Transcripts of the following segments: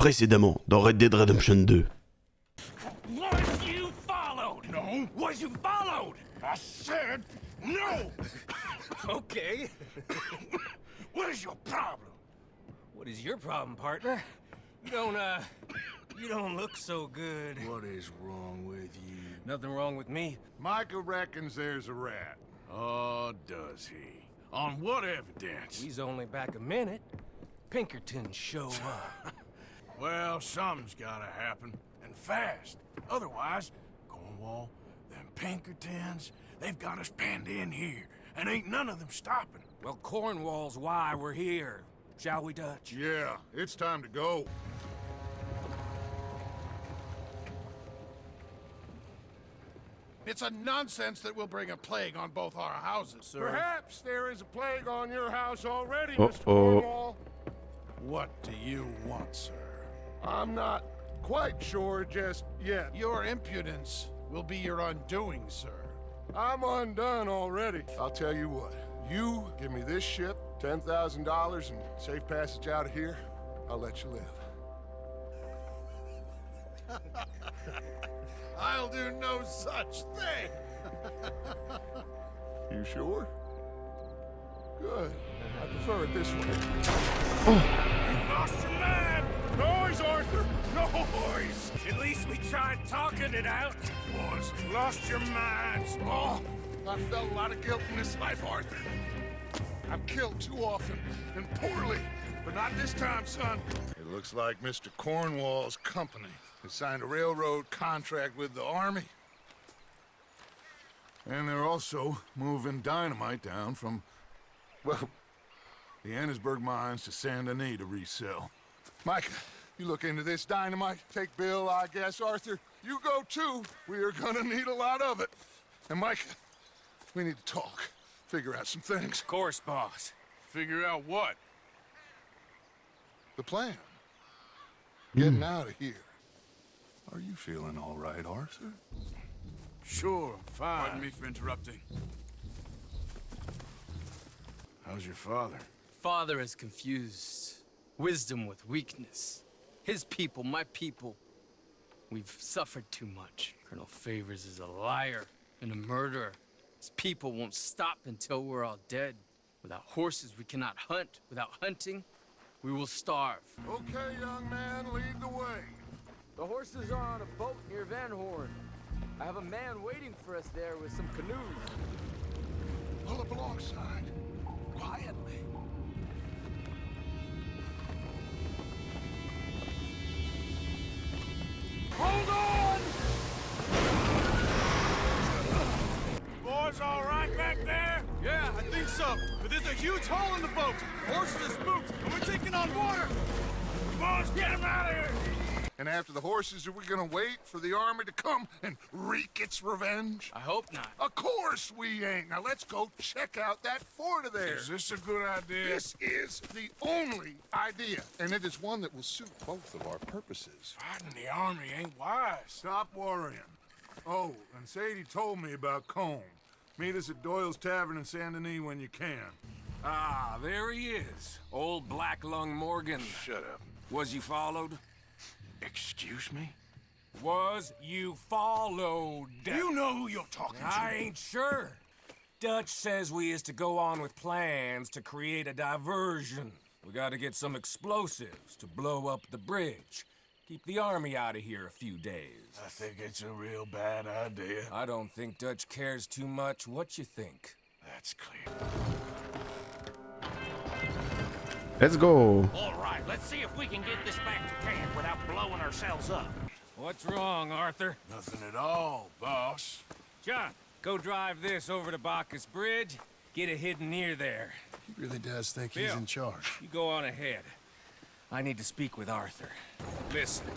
Précédemment dans Red Dead Redemption 2. Was you followed? No. Was you followed? I said no. Okay. What is your problem? What is your problem, partner? You don't look so good. What is wrong with you? Nothing wrong with me. Micah reckons there's a rat. Oh, does he? On what evidence? He's only back a minute. Pinkerton show up. Well, something's gotta happen, and fast. Otherwise, Cornwall, them Pinkertons, they've got us penned in here, and ain't none of them stopping. Well, Cornwall's why we're here. Shall we, Dutch? Yeah, it's time to go. It's a nonsense that we'll bring a plague on both our houses, sir. Perhaps there is a plague on your house already, Mr. Cornwall. What do you want, sir? I'm not quite sure just yet. Your impudence will be your undoing, sir. I'm undone already. I'll tell you what. You give me this ship, $10,000, and safe passage out of here, I'll let you live. I'll do no such thing. You sure? Good. I prefer it this way. You lost your man! Noise, Arthur! Noise! At least we tried talking it out. Boys, lost your minds. Oh, I felt a lot of guilt in this life, Arthur. I've killed too often and poorly, but not this time, son. It looks like Mr. Cornwall's company has signed a railroad contract with the army. And they're also moving dynamite down from, well, the Annesburg mines to Saint Denis to resell. Micah, you look into this dynamite. Take Bill, I guess. Arthur, you go too. We are gonna need a lot of it. And Micah, we need to talk. Figure out some things. Of course, boss. Figure out what? The plan. Getting out of here. Are you feeling all right, Arthur? Sure, fine. Pardon me for interrupting. How's your father? Father is confused. Wisdom with weakness. His people, my people. We've suffered too much. Colonel Favors is a liar and a murderer. His people won't stop until we're all dead. Without horses, we cannot hunt. Without hunting, we will starve. Okay, young man, lead the way. The horses are on a boat near Van Horn. I have a man waiting for us there with some canoes. Pull up alongside. Quietly. Hold on! Boys all right back there? Yeah, I think so. But there's a huge hole in the boat. Horses are spooked, and we're taking on water. Boys, get him out of here! And after the horses, are we gonna wait for the army to come and wreak its revenge? I hope not. Of course we ain't. Now let's go check out that fort of theirs. Is this a good idea? This is the only idea, and it is one that will suit both of our purposes. Fighting the army ain't wise. Stop worrying. Oh, and Sadie told me about Combe. Meet us at Doyle's Tavern in Saint Denis when you can. Ah, there he is. Old Black Lung Morgan. Shut up. Was you followed? Excuse me? Was you followed? You know who you're talking to. I ain't sure. Dutch says we is to go on with plans to create a diversion. We gotta get some explosives to blow up the bridge. Keep the army out of here a few days. I think it's a real bad idea. I don't think Dutch cares too much. What you think? That's clear. Let's go. All right, let's see if we can get this back to camp without blowing ourselves up. What's wrong, Arthur? Nothing at all, boss. John, go drive this over to Bacchus Bridge. Get it hidden near there. He really does think he's Bill. in charge. You go on ahead. I need to speak with Arthur. Listen,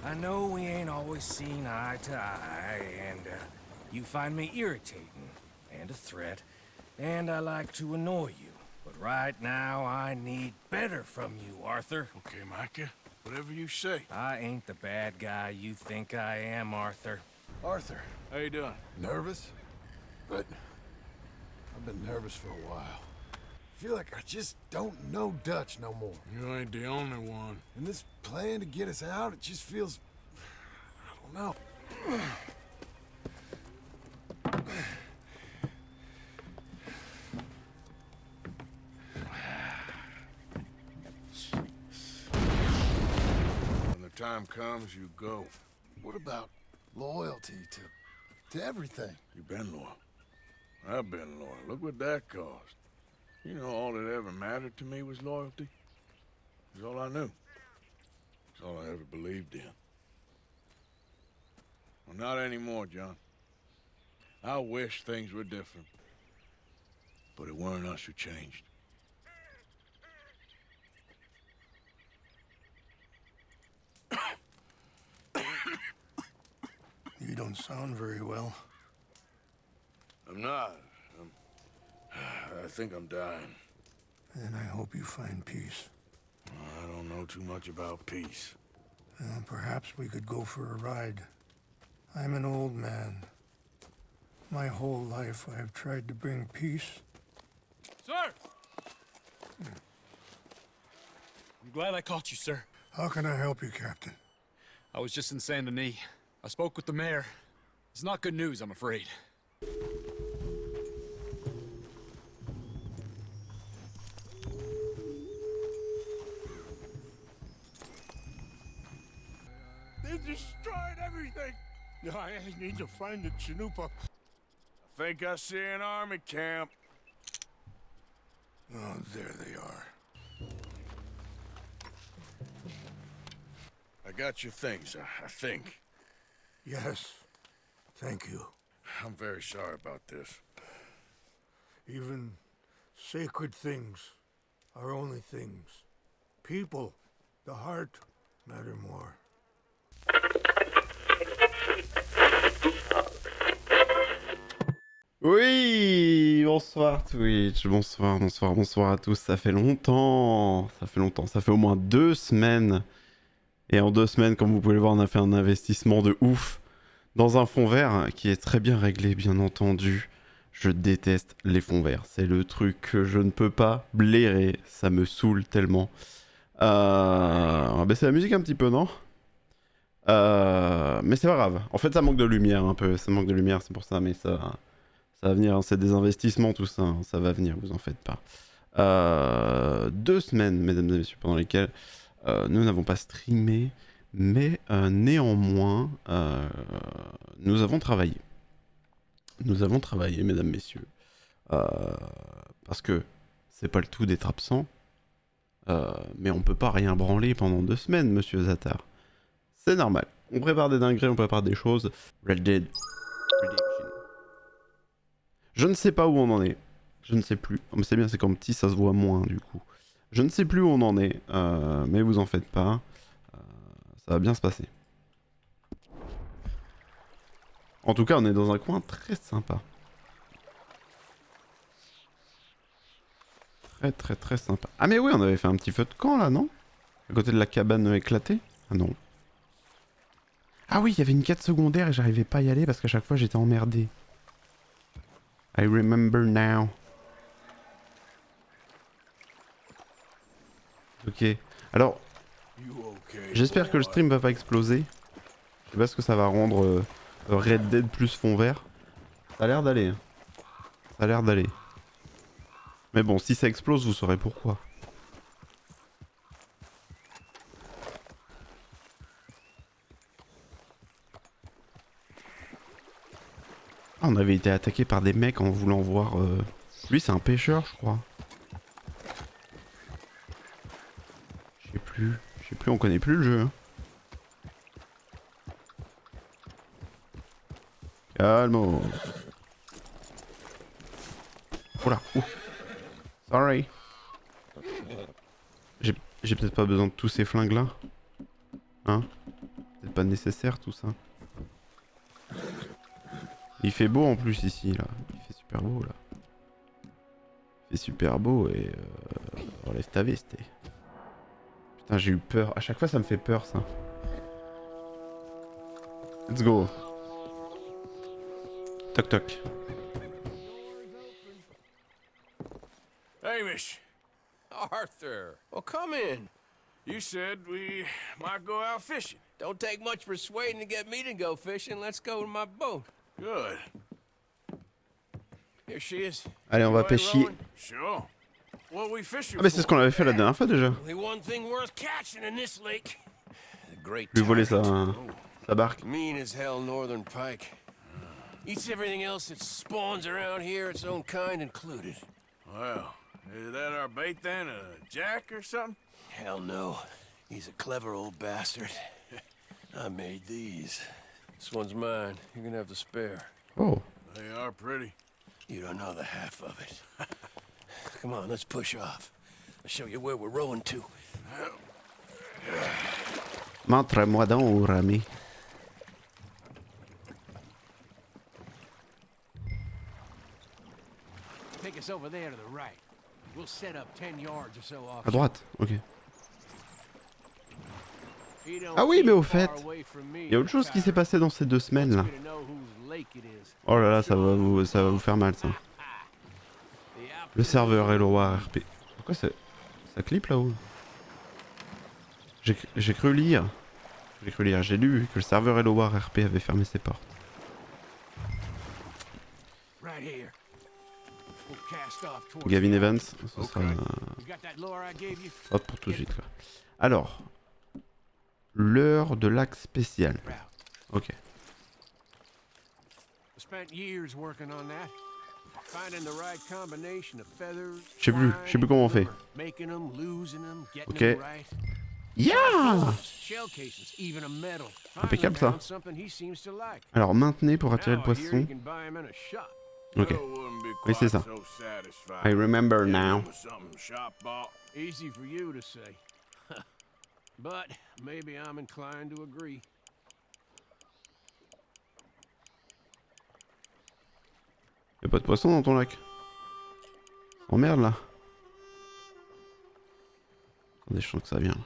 I know we ain't always seen eye to eye, and you find me irritating and a threat, and I like to annoy you. But right now, I need better from you, Arthur. Okay, Micah. Whatever you say. I ain't the bad guy you think I am, Arthur. Arthur, How you doing? nervous? But I've been nervous for a while. feel like I just don't know Dutch no more. You ain't the only one. And this plan to get us out, it just feels... I don't know. When the time comes, you go. What about loyalty to everything? You've been loyal. I've been loyal. Look what that cost. You know, all that ever mattered to me was loyalty. It's all I knew. It's all I ever believed in. Well, not anymore, John. I wish things were different. But it weren't us who changed. You don't sound very well. I'm not. I think I'm dying. And I hope you find peace. I don't know too much about peace. Perhaps we could go for a ride. I'm an old man. My whole life I have tried to bring peace. Sir! I'm glad I caught you, sir. How can I help you, Captain? I was just in Saint Denis. I spoke with the mayor. It's not good news, I'm afraid. They destroyed everything! I need to find the Chanupa. I think I see an army camp. Oh, there they are. I got your things, I think. Yes. Thank you. I'm very sorry about this. Even sacred things are only things. People, the heart, matter more. Oui, bonsoir Twitch, bonsoir à tous, ça fait longtemps, ça fait au moins 2 semaines. Et en 2 semaines, comme vous pouvez le voir, on a fait un investissement de ouf dans un fond vert qui est très bien réglé, bien entendu. Je déteste les fonds verts, c'est le truc que je ne peux pas blairer, ça me saoule tellement. On va baisser la musique un petit peu, non? Mais c'est pas grave, en fait ça manque de lumière un peu, ça manque de lumière, c'est pour ça, mais ça va venir, hein. C'est des investissements tout ça, hein. Ça va venir, vous en faites pas. 2 semaines, mesdames et messieurs, pendant lesquelles nous n'avons pas streamé, mais néanmoins, nous avons travaillé. Nous avons travaillé, mesdames, messieurs. Parce que c'est pas le tout d'être absent, mais on peut pas rien branler pendant 2 semaines, monsieur Zatar. C'est normal. On prépare des dingueries, on prépare des choses. Red Dead Redemption. Je ne sais pas où on en est. Je ne sais plus. Oh, mais c'est bien, c'est comme petit, ça se voit moins du coup. Je ne sais plus où on en est, mais vous en faites pas. Ça va bien se passer. En tout cas, on est dans un coin très sympa. Très sympa. Ah mais oui, on avait fait un petit feu de camp là, non? À côté de la cabane éclatée? Ah non. Ah oui, il y avait une quête secondaire et j'arrivais pas à y aller parce qu'à chaque fois j'étais emmerdé. I remember now. Ok. Alors, j'espère que le stream va pas exploser. Je sais pas ce que ça va rendre Red Dead plus fond vert. Ça a l'air d'aller. Hein. Ça a l'air d'aller. Mais bon, si ça explose, vous saurez pourquoi. Ah, on avait été attaqué par des mecs en voulant voir... Lui, c'est un pêcheur, je crois. Je sais plus, on connaît plus le jeu. Hein. Calme. Oula. Sorry. J'ai peut-être pas besoin de tous ces flingues là. Hein? C'est pas nécessaire tout ça. Il fait beau en plus ici là. Il fait super beau là. Il fait super beau et... Enlève ta veste. Putain, j'ai eu peur. À chaque fois ça me fait peur ça. Let's go. Toc toc. Hey, Hamish. Arthur, well, come in. You said we might go out fishing. Don't take much persuading to get me to go fishing. Let's go to my boat. Good. Here she is. Allez, on va pêcher. Sure. What we fishing Ah, mais c'est ce qu'on avait fait la dernière fois déjà. Only one thing worth catching in this lake. The great Lui voler sa barque. mean as hell northern pike. Eats everything else that spawns around here, its own kind included. Well, is that our bait then? A jack or something? Hell no. He's a clever old bastard. I made these. This one's mine. You're gonna have to spare. Oh. They are pretty. You don't know the half of it. Come on, let's push off. I'll show you where we're rowing to. Montre-moi donc, Rami. Take us over there to the right. We'll set up 10 yards or so off. À droite, ok. Ah oui, mais au fait, il y a autre chose qui s'est passé dans ces 2 semaines là. Oh là là, ça va vous faire mal ça. Le serveur Hello War RP. Pourquoi ça clip là-haut? J'ai cru lire. J'ai lu que le serveur Hello War RP avait fermé ses portes. Gavin Evans, ce sera hop pour tout de suite quoi. Alors, l'heure de l'axe spécial. Ok. Je sais plus comment on fait. Ok. Yeah! Impeccable ça. Alors maintenez pour attirer le poisson. Ok. Oui c'est ça. I remember now. Easy for you to say. But maybe I'm inclined to agree. Y'a pas de poisson dans ton lac? Oh merde là. Attendez, je sens que ça vient.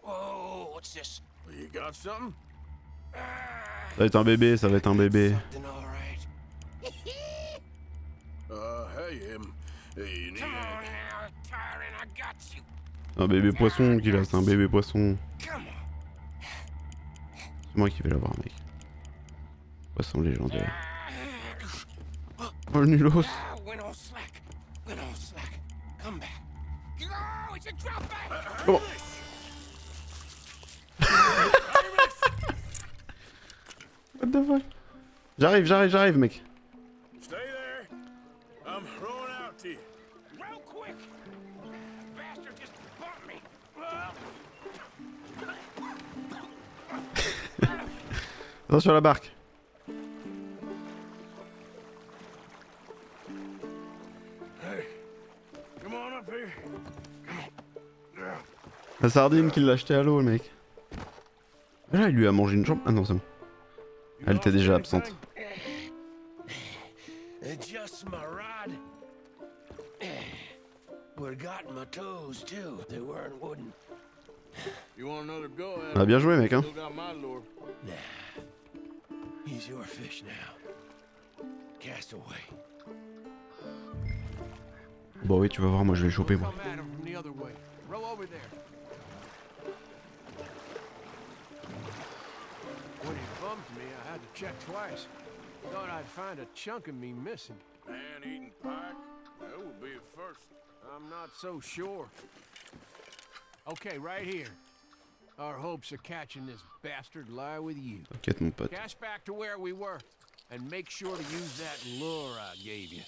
Whoa, what's this? You got something? Ça va être un bébé, ça va être un bébé. Hey, you need Un bébé poisson qu'il a, c'est un bébé poisson. C'est moi qui vais l'avoir mec. Poisson légendaire. Oh le nulos. Oh. What the fuck? J'arrive mec. Stay there. I'm throwing out to you. Real quick! Bastard just bumped me! Attention à la barque. Hey, come on up here. La sardine qu'il l'a acheté à l'eau le mec. Ah, là il lui a mangé une jambe. Ah non c'est bon. Elle était déjà absente. Just my rod. Would have gotten my toes too. They weren't wooden. You want another go at it? Ah bien joué mec hein. Still got my lure. Nah. He's your fish now. Cast away. Bon oui tu vas voir moi je vais le choper moi. Come at him from the other way. Row over there. When he bumped me, I had to check twice. Thought I'd find a chunk of me missing. Man-eating pike? That would be a first. I'm not so sure. Okay, right here. Our hopes of catching this bastard lie with you. T'inquiète mon pote. Cast back to where we were, and make sure to use that lure I gave you.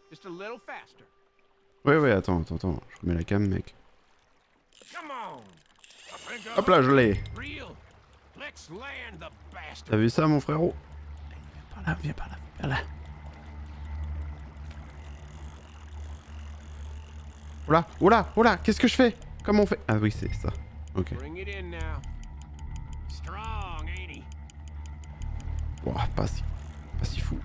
Just a little faster. Ouais attends. Je remets la cam mec. Come on. Hop là je l'ai. Real. Let's land the bastard. T'as vu ça mon frérot? Viens par là. Oula, qu'est-ce que je fais? Comment on fait? Ah oui c'est ça. Ok. Bring it in now. Strong, ain't he? Ouah, pas si fou.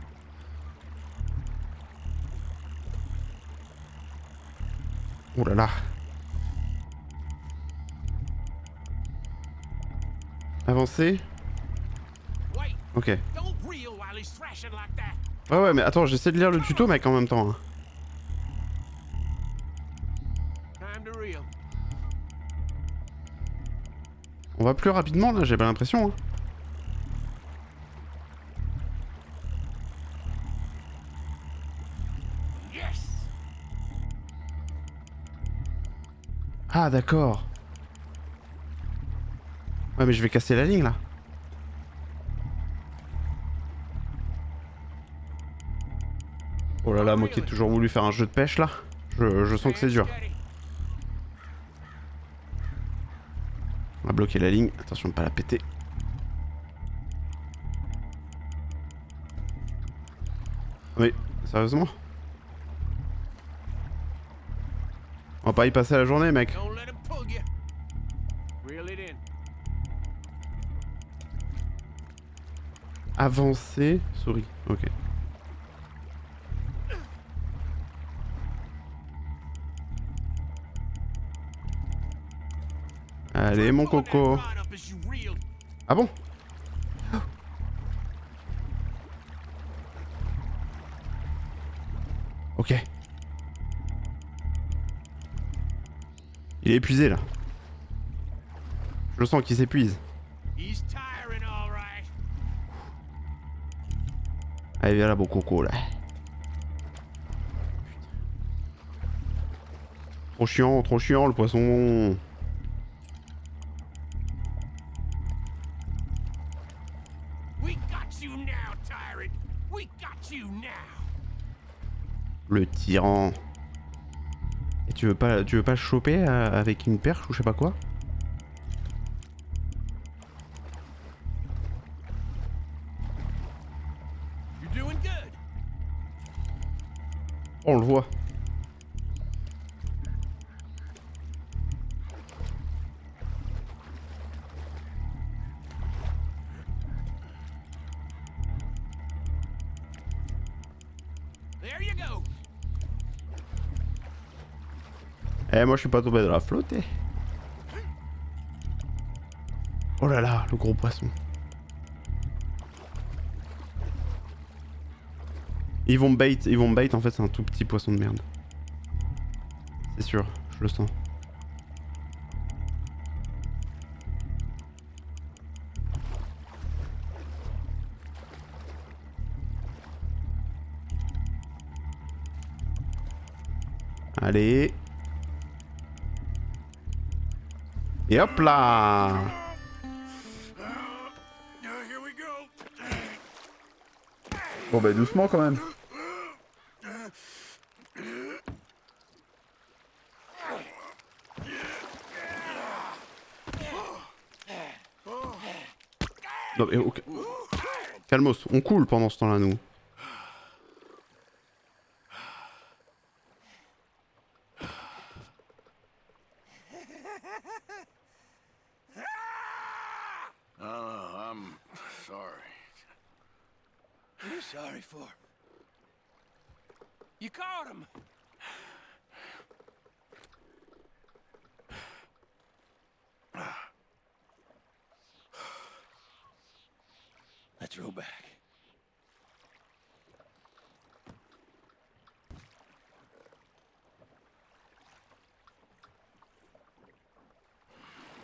Oh là là. Avancer. Ok. Don't reel while he's thrashing like that. Ouais, mais attends, j'essaie de lire le tuto, mec, en même temps. Hein. Time to reel. On va plus rapidement, là, j'ai pas l'impression. Hein. Yes. Ah, d'accord. Ouais, mais je vais casser la ligne, là. Oh là là, moi qui ai toujours voulu faire un jeu de pêche, là. Je sens que c'est dur. On va bloquer la ligne. Attention de pas la péter. Oui, sérieusement? On va pas y passer la journée, mec. Don't let him pull you. Reel it in. Avancer, souris. Ok. Allez, mon coco. Ah bon? Ok. Il est épuisé là. Je le sens qu'il s'épuise. Allez, viens là, mon coco là. Trop chiant le poisson. Le tyran. Et tu veux pas le choper avec une perche ou je sais pas quoi? On le voit. Eh, moi je suis pas tombé dans la flotte. Oh là là, le gros poisson. Ils vont me bait, en fait c'est un tout petit poisson de merde. C'est sûr, je le sens. Allez. Et hop là. Bon bah doucement quand même. Non mais ok. Calmos, on coule pendant ce temps-là nous. I'm sorry. What are you sorry for? You caught him. Let's row back.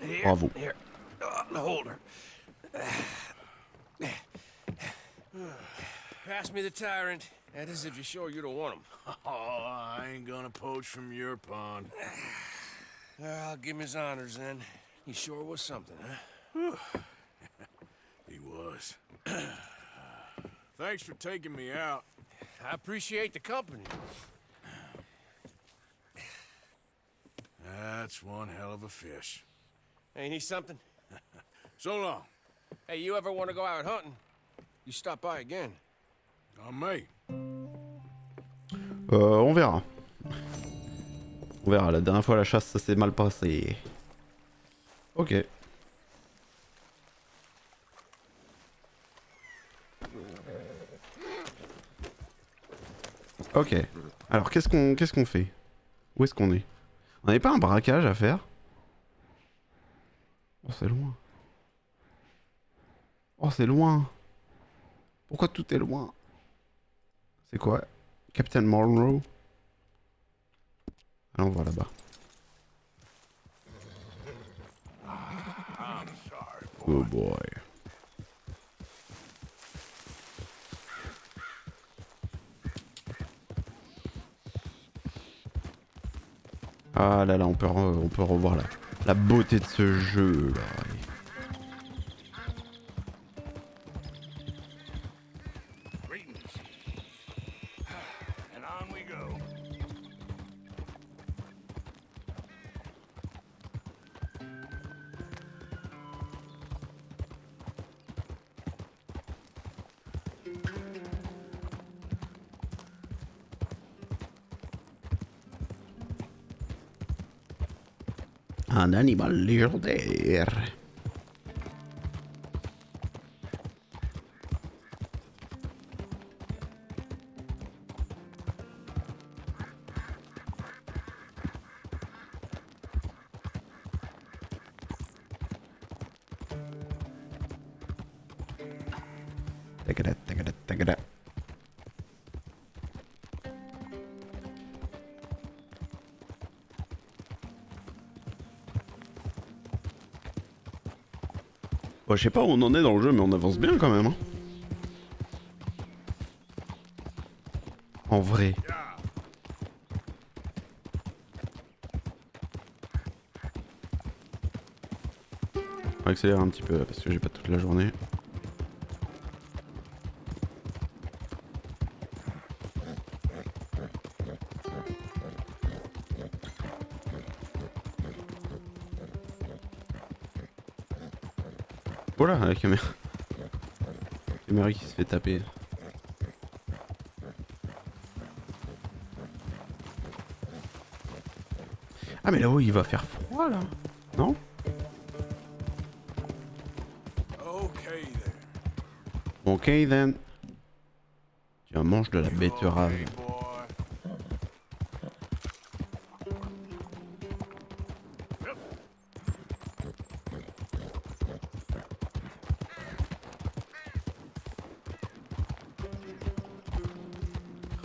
Here, Bravo. Here, the holder. Pass me the tyrant. That is if you're sure you don't want him. Oh, I ain't gonna poach from your pond. I'll give him his honors then. He sure was something, huh? He was. Thanks for taking me out. I appreciate the company. That's one hell of a fish. Ain't he something? So long. Hey, you ever want to go out hunting? You stop by again. On me. On verra. On verra, la dernière fois la chasse ça s'est mal passé. Ok. Ok. Alors qu'est-ce qu'on fait? Où est-ce qu'on est? On n'avait pas un braquage à faire? Oh c'est loin. Oh, c'est loin. Pourquoi tout est loin? C'est quoi? Captain Monroe? Allons voir là-bas. Oh boy. Ah là là, on peut revoir la beauté de ce jeu là. And on we go. Un animal légendaire. Tagada, tagada, tagada. Bon, je sais pas où on en est dans le jeu, mais on avance bien quand même. Hein. En vrai. On va accélérer un petit peu parce que j'ai pas toute la journée. Voilà, la caméra. La caméra qui se fait taper. Ah mais là-haut il va faire froid là. Non? Ok then. Tiens, mange de la betterave.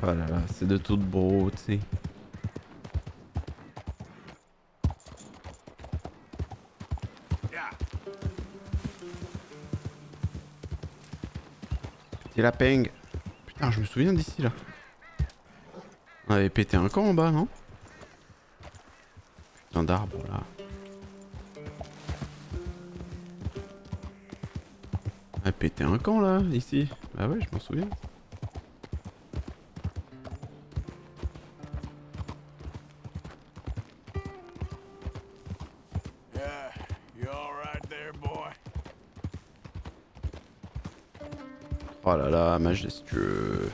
Oh là là, c'est de toute beauté. C'est la peng. Putain, je me souviens d'ici là. On avait pété un camp en bas, non? Putain d'arbre là. On avait pété un camp là, ici. Bah ouais, je m'en souviens. Oh là là, majestueux.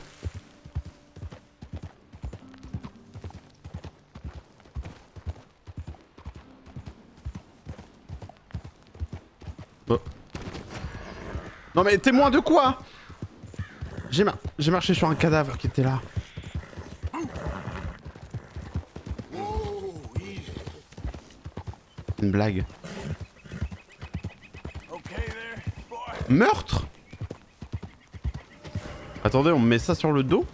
Oh. Non mais témoin de quoi? J'ai marché sur un cadavre qui était là. Une blague. Meurtre? Attendez, on me met ça sur le dos?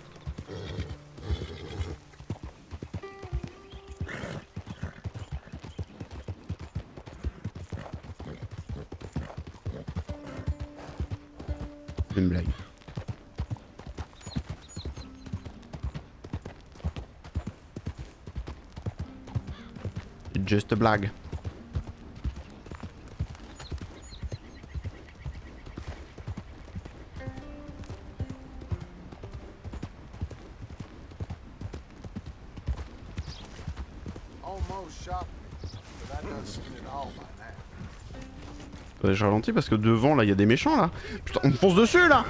C'est une blague. C'est juste a blague. Je ralentis parce que devant là il y a des méchants là. Putain, on me fonce dessus là.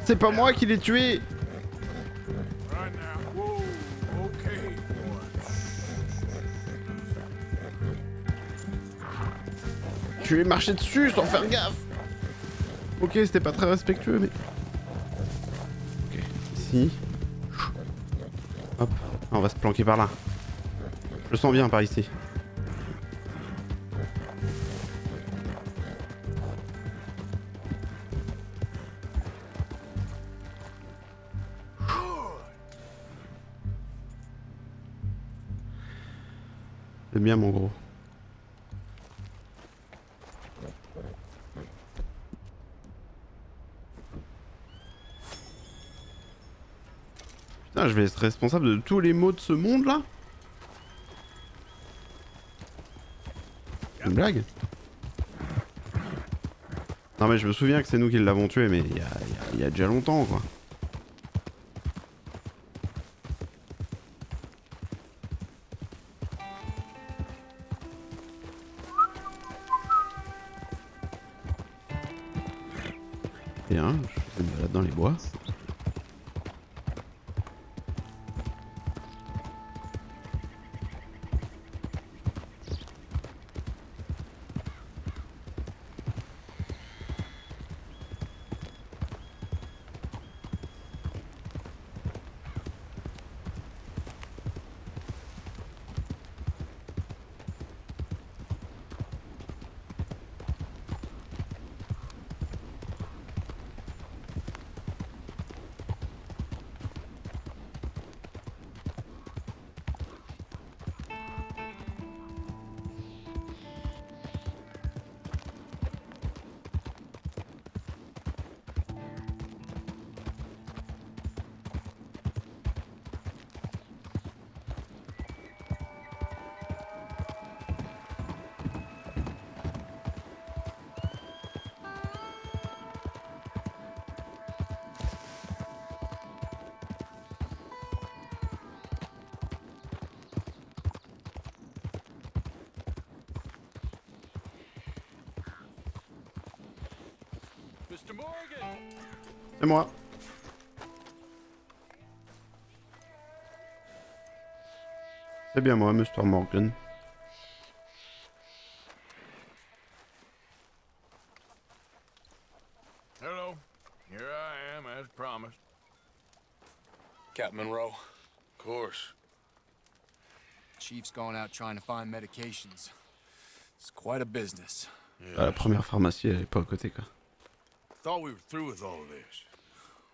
C'est pas moi qui l'ai tué. Je lui ai marché dessus sans faire gaffe. Ok, c'était pas très respectueux mais... Ok, ici. Hop. On va se planquer par là. Je le sens bien par ici. C'est bien mon gros. Putain, je vais être responsable de tous les maux de ce monde là? C'est une blague? Non mais je me souviens que c'est nous qui l'avons tué, mais il y a déjà longtemps quoi. Bien, je me balade dans les bois. Mr. Morgan! C'est moi. C'est bien moi, Mr. Morgan. Hello. Here I am, as promised. Captain Monroe. Of course. Chief's gone out trying to find medications. It's quite a business. Ah, la première pharmacie, elle est pas à côté quoi. Thought we were through with all of this.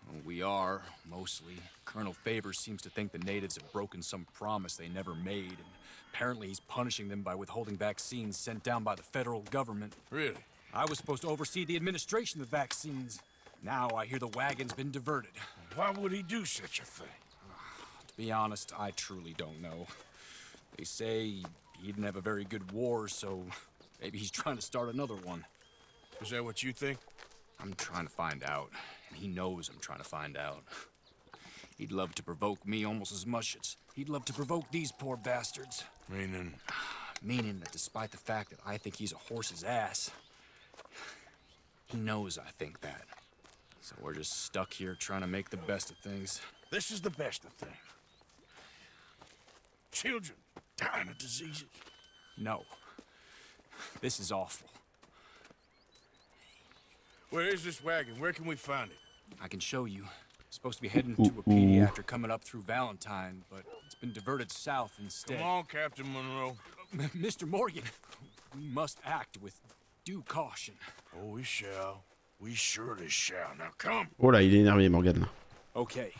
Well, we are, mostly. Colonel Favors seems to think the natives have broken some promise they never made, and apparently he's punishing them by withholding vaccines sent down by the federal government. Really? I was supposed to oversee the administration of the vaccines. Now I hear the wagon's been diverted. Why would he do such a thing? To be honest, I truly don't know. They say he didn't have a very good war, so maybe he's trying to start another one. Is that what you think? I'm trying to find out, and he knows I'm trying to find out. He'd love to provoke me almost as much as he'd love to provoke these poor bastards. Meaning? Meaning that despite the fact that I think he's a horse's ass, he knows I think that. So we're just stuck here trying to make the best of things. This is the best of things. Children dying of diseases. No. This is awful. Where is this wagon? Where can we find it? I can show you. Supposed to be heading to a PD after coming up through Valentine, but it's been diverted south instead. Come on, Captain Monroe. Mr. Morgan, we must act with due caution. Oh, we shall. We surely shall. Now come. Oh là, il est énervé, Morgan. Là. Okay.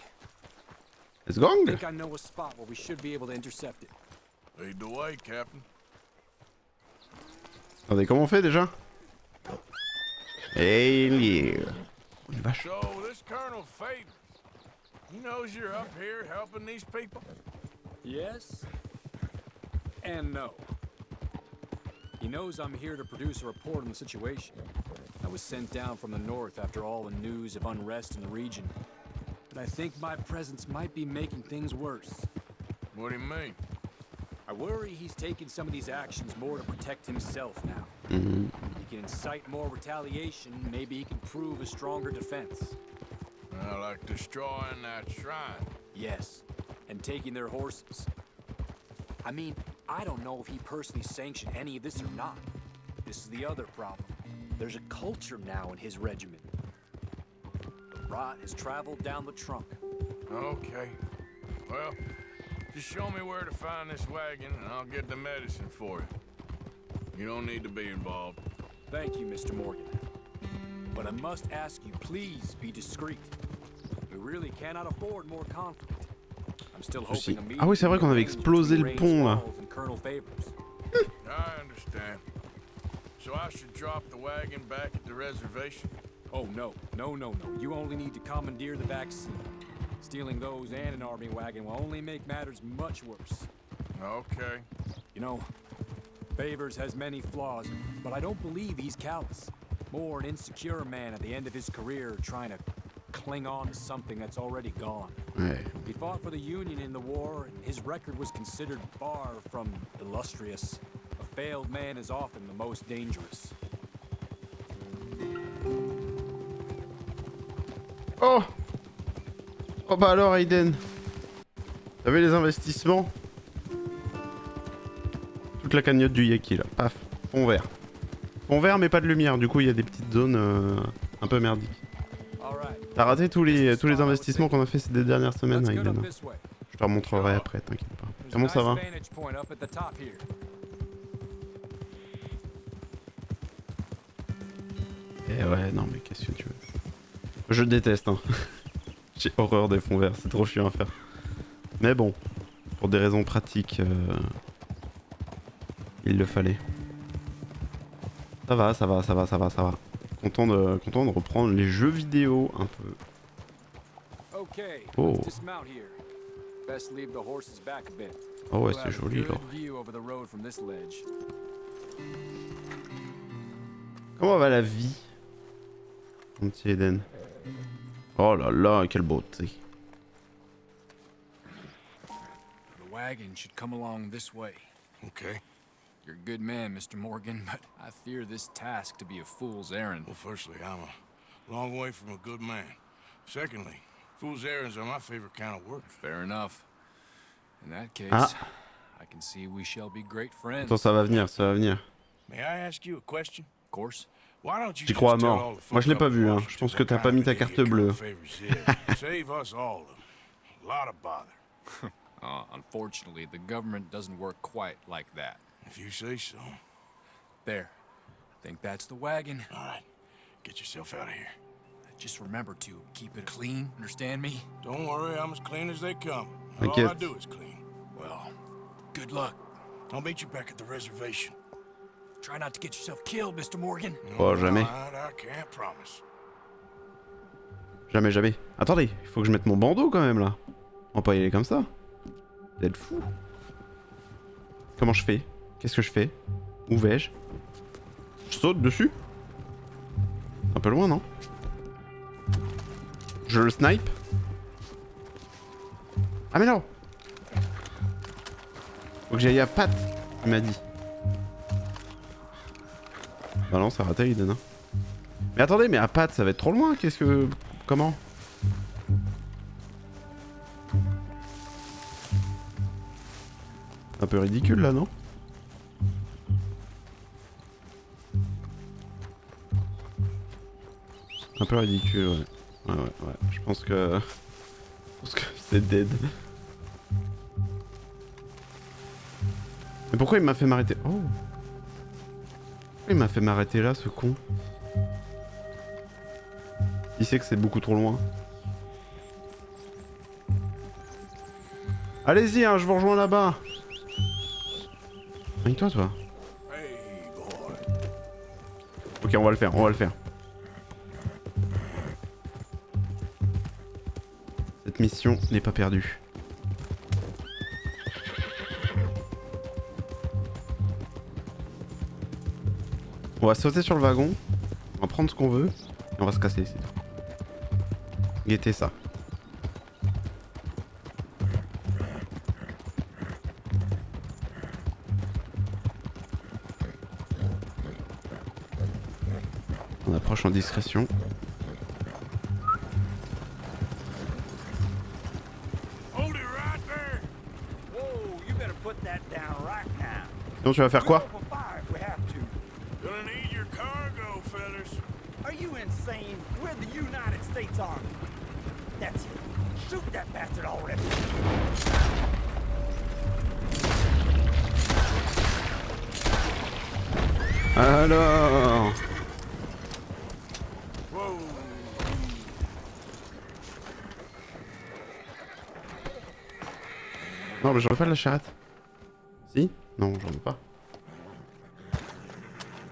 Let's go. I think I know a spot where we should be able to intercept it. Lead the way, Captain. Attendez, comment on fait déjà? Hey, yeah. Vache. So, this Colonel Favors, he knows you're up here helping these people? Yes. And no. He knows I'm here to produce a report on the situation. I was sent down from the north after all the news of unrest in the region. But I think my presence might be making things worse. What do you mean? I worry he's taking some of these actions more to protect himself now. Mm-hmm. He can incite more retaliation, maybe he can prove a stronger defense. Like destroying that shrine. Yes, and taking their horses. I mean, I don't know if he personally sanctioned any of this or not. This is the other problem. There's a culture now in his regiment. The rot has traveled down the trunk. Okay. Well, Just show me where to find this wagon, and I'll get the medicine for you. You don't need to be involved. Thank you, Mr. Morgan. But I must ask you, please be discreet. We really cannot afford more conflict. I'm still hoping a meeting. Ah oui, c'est vrai qu'on avait explosé le pont là. I understand. So I should drop the wagon back at the reservation? Oh, no. You only need to commandeer the vaccine. Stealing those and an army wagon will only make matters much worse. Okay. You know, Favors has many flaws, but I don't believe he's callous. More an insecure man at the end of his career trying to cling on to something that's already gone. Ouais. He fought for the Union in the war, and his record was considered far from illustrious. A failed man is often the most dangerous. Oh! Oh bah alors Aiden, t'as vu les investissements? Toute la cagnotte du Yaki là, paf, fond vert. Fond vert mais pas de lumière, du coup il y a des petites zones un peu merdiques. T'as raté tous les investissements qu'on a fait ces dernières semaines Aiden. Je te remontrerai après, t'inquiète pas. Comment ça va? Eh ouais, non mais qu'est-ce que tu veux? Je déteste hein. J'ai horreur des fonds verts, c'est trop chiant à faire. Mais bon, pour des raisons pratiques, il le fallait. Ça va. Content de reprendre les jeux vidéo un peu. Oh. Oh ouais, c'est joli là. Comment va la vie, mon petit Eden? Oh là là, quelle beauté. The wagon should come along this way. Okay. You're a good man, Mr. Morgan, but I fear this task to be a fool's errand. Well, firstly, I'm a long way from a good man. Secondly, fool's errands are my favorite kind of work. Fair enough. In that case, I can see we shall be great friends. Attends, ça va venir. May I ask you a question? Of course. J'y crois à mort. Moi je l'ai pas vu, hein. Je pense que t'as pas mis ta carte bleue. Save us all a lot of bother. Unfortunately, the government doesn't work quite like that. If you say so. There. I think that's the wagon. All right. Get yourself out of here. Just remember to keep it clean, understand me? Don't worry, I'm as clean as they come. All I do is clean. Well, good luck. I'll meet you back at the reservation. Try not to get yourself killed, Mr. Morgan. Oh, jamais. I can't promise. Jamais. Attendez, il faut que je mette mon bandeau quand même là. On va pas y aller comme ça. Vous êtes fous. Comment je fais? Qu'est-ce que je fais? Où vais-je? Je saute dessus? Un peu loin, non? Je le snipe? Ah mais non! Faut que j'aille à Pat, il m'a dit. Bah non, ça a raté l'idée, hein. Mais attendez, mais à Pat, ça va être trop loin, qu'est-ce que... Comment? Un peu ridicule là, non? Un peu ridicule, ouais. Ouais. Je pense que c'est dead. Mais pourquoi il m'a fait m'arrêter? Oh! Pourquoi il m'a fait m'arrêter là, ce con? Il sait que c'est beaucoup trop loin. Allez-y, hein, je vous rejoins là-bas. Avec toi. Ok, on va le faire. Cette mission n'est pas perdue. On va sauter sur le wagon, on va prendre ce qu'on veut, et on va se casser, c'est tout. Guettez ça. On approche en discrétion. Sinon tu vas faire quoi? Alors. Non mais j'aurais pas de la charrette. Si? Non j'en ai pas.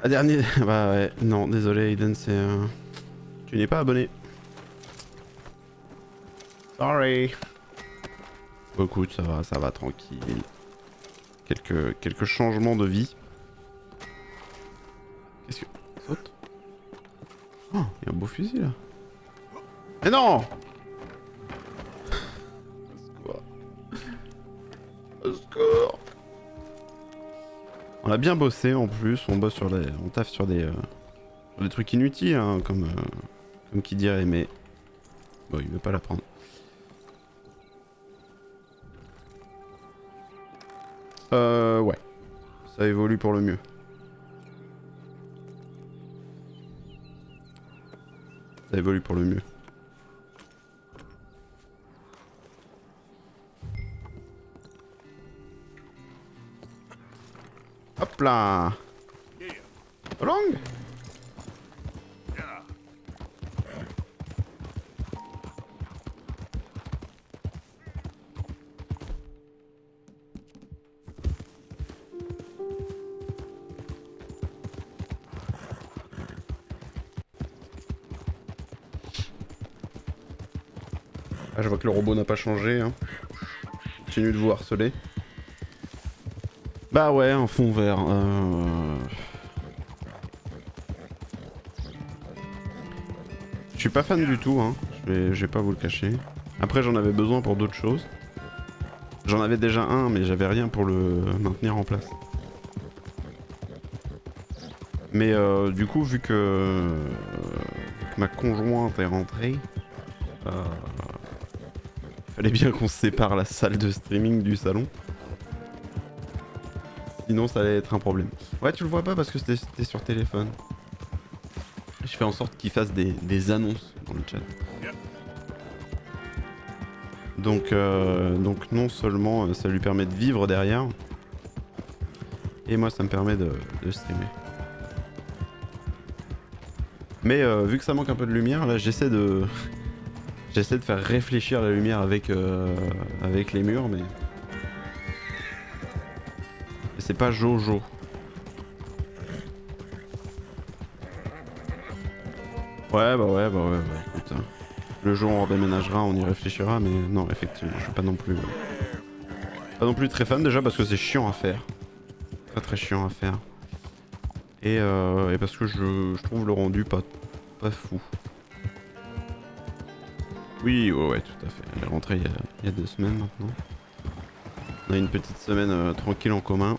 Ah dernier... Bah ouais, non désolé Aiden c'est... Tu n'es pas abonné. Sorry. Bon, écoute ça va tranquille. Quelques changements de vie. Qu'est-ce que... Saute. Oh, il y a un beau fusil là. Mais non. Au secours. On a bien bossé en plus, on bosse sur des... On taffe sur des trucs inutiles hein, comme qui dirait, mais... Bon il veut pas la prendre. Ouais. Ça évolue pour le mieux. Ça évolue pour le mieux. Hop là. Long. Ah, je vois que le robot n'a pas changé. Hein. Continue de vous harceler. Bah ouais, un fond vert. Je suis pas fan du tout, hein. Je vais pas vous le cacher. Après, j'en avais besoin pour d'autres choses. J'en avais déjà un, mais j'avais rien pour le maintenir en place. Mais du coup, vu que ma conjointe est rentrée, fallait bien qu'on se sépare la salle de streaming du salon. Sinon ça allait être un problème. Ouais tu le vois pas parce que c'était sur téléphone. Je fais en sorte qu'il fasse des annonces dans le chat. Donc non seulement ça lui permet de vivre derrière, et moi ça me permet de streamer. Mais vu que ça manque un peu de lumière, là j'essaie de faire réfléchir la lumière avec les murs, mais c'est pas Jojo. Ouais, bah, écoute. Hein. Le jour où on redéménagera, on y réfléchira, mais non, effectivement, je suis pas non plus très fan déjà parce que c'est chiant à faire. Très chiant à faire. Et parce que je trouve le rendu pas fou. Oui, ouais, tout à fait. Elle est rentrée il y a 2 semaines maintenant. On a une petite semaine tranquille en commun.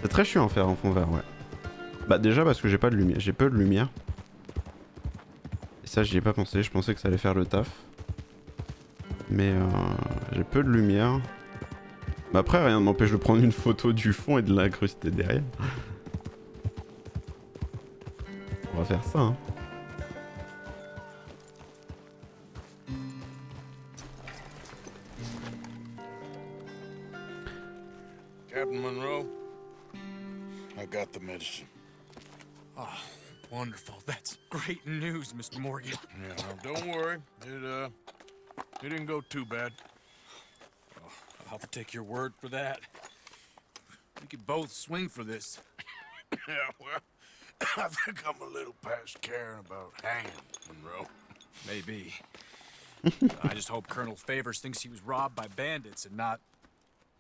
C'est très chiant à faire en fond vert, ouais. Bah déjà parce que j'ai pas de lumière, j'ai peu de lumière. Et ça j'y ai pas pensé, je pensais que ça allait faire le taf. Mais j'ai peu de lumière. Bah après rien ne m'empêche de prendre une photo du fond et de l'incruster derrière. On va faire ça hein. Captain Monroe, I got the medicine. Oh, wonderful. That's great news, Mr. Morgan. Yeah, no, don't worry. It didn't go too bad. Oh, I'll have to take your word for that. We could both swing for this. Yeah, well, I think I'm a little past caring about hanging, Monroe. Maybe. I just hope Colonel Favors thinks he was robbed by bandits and not...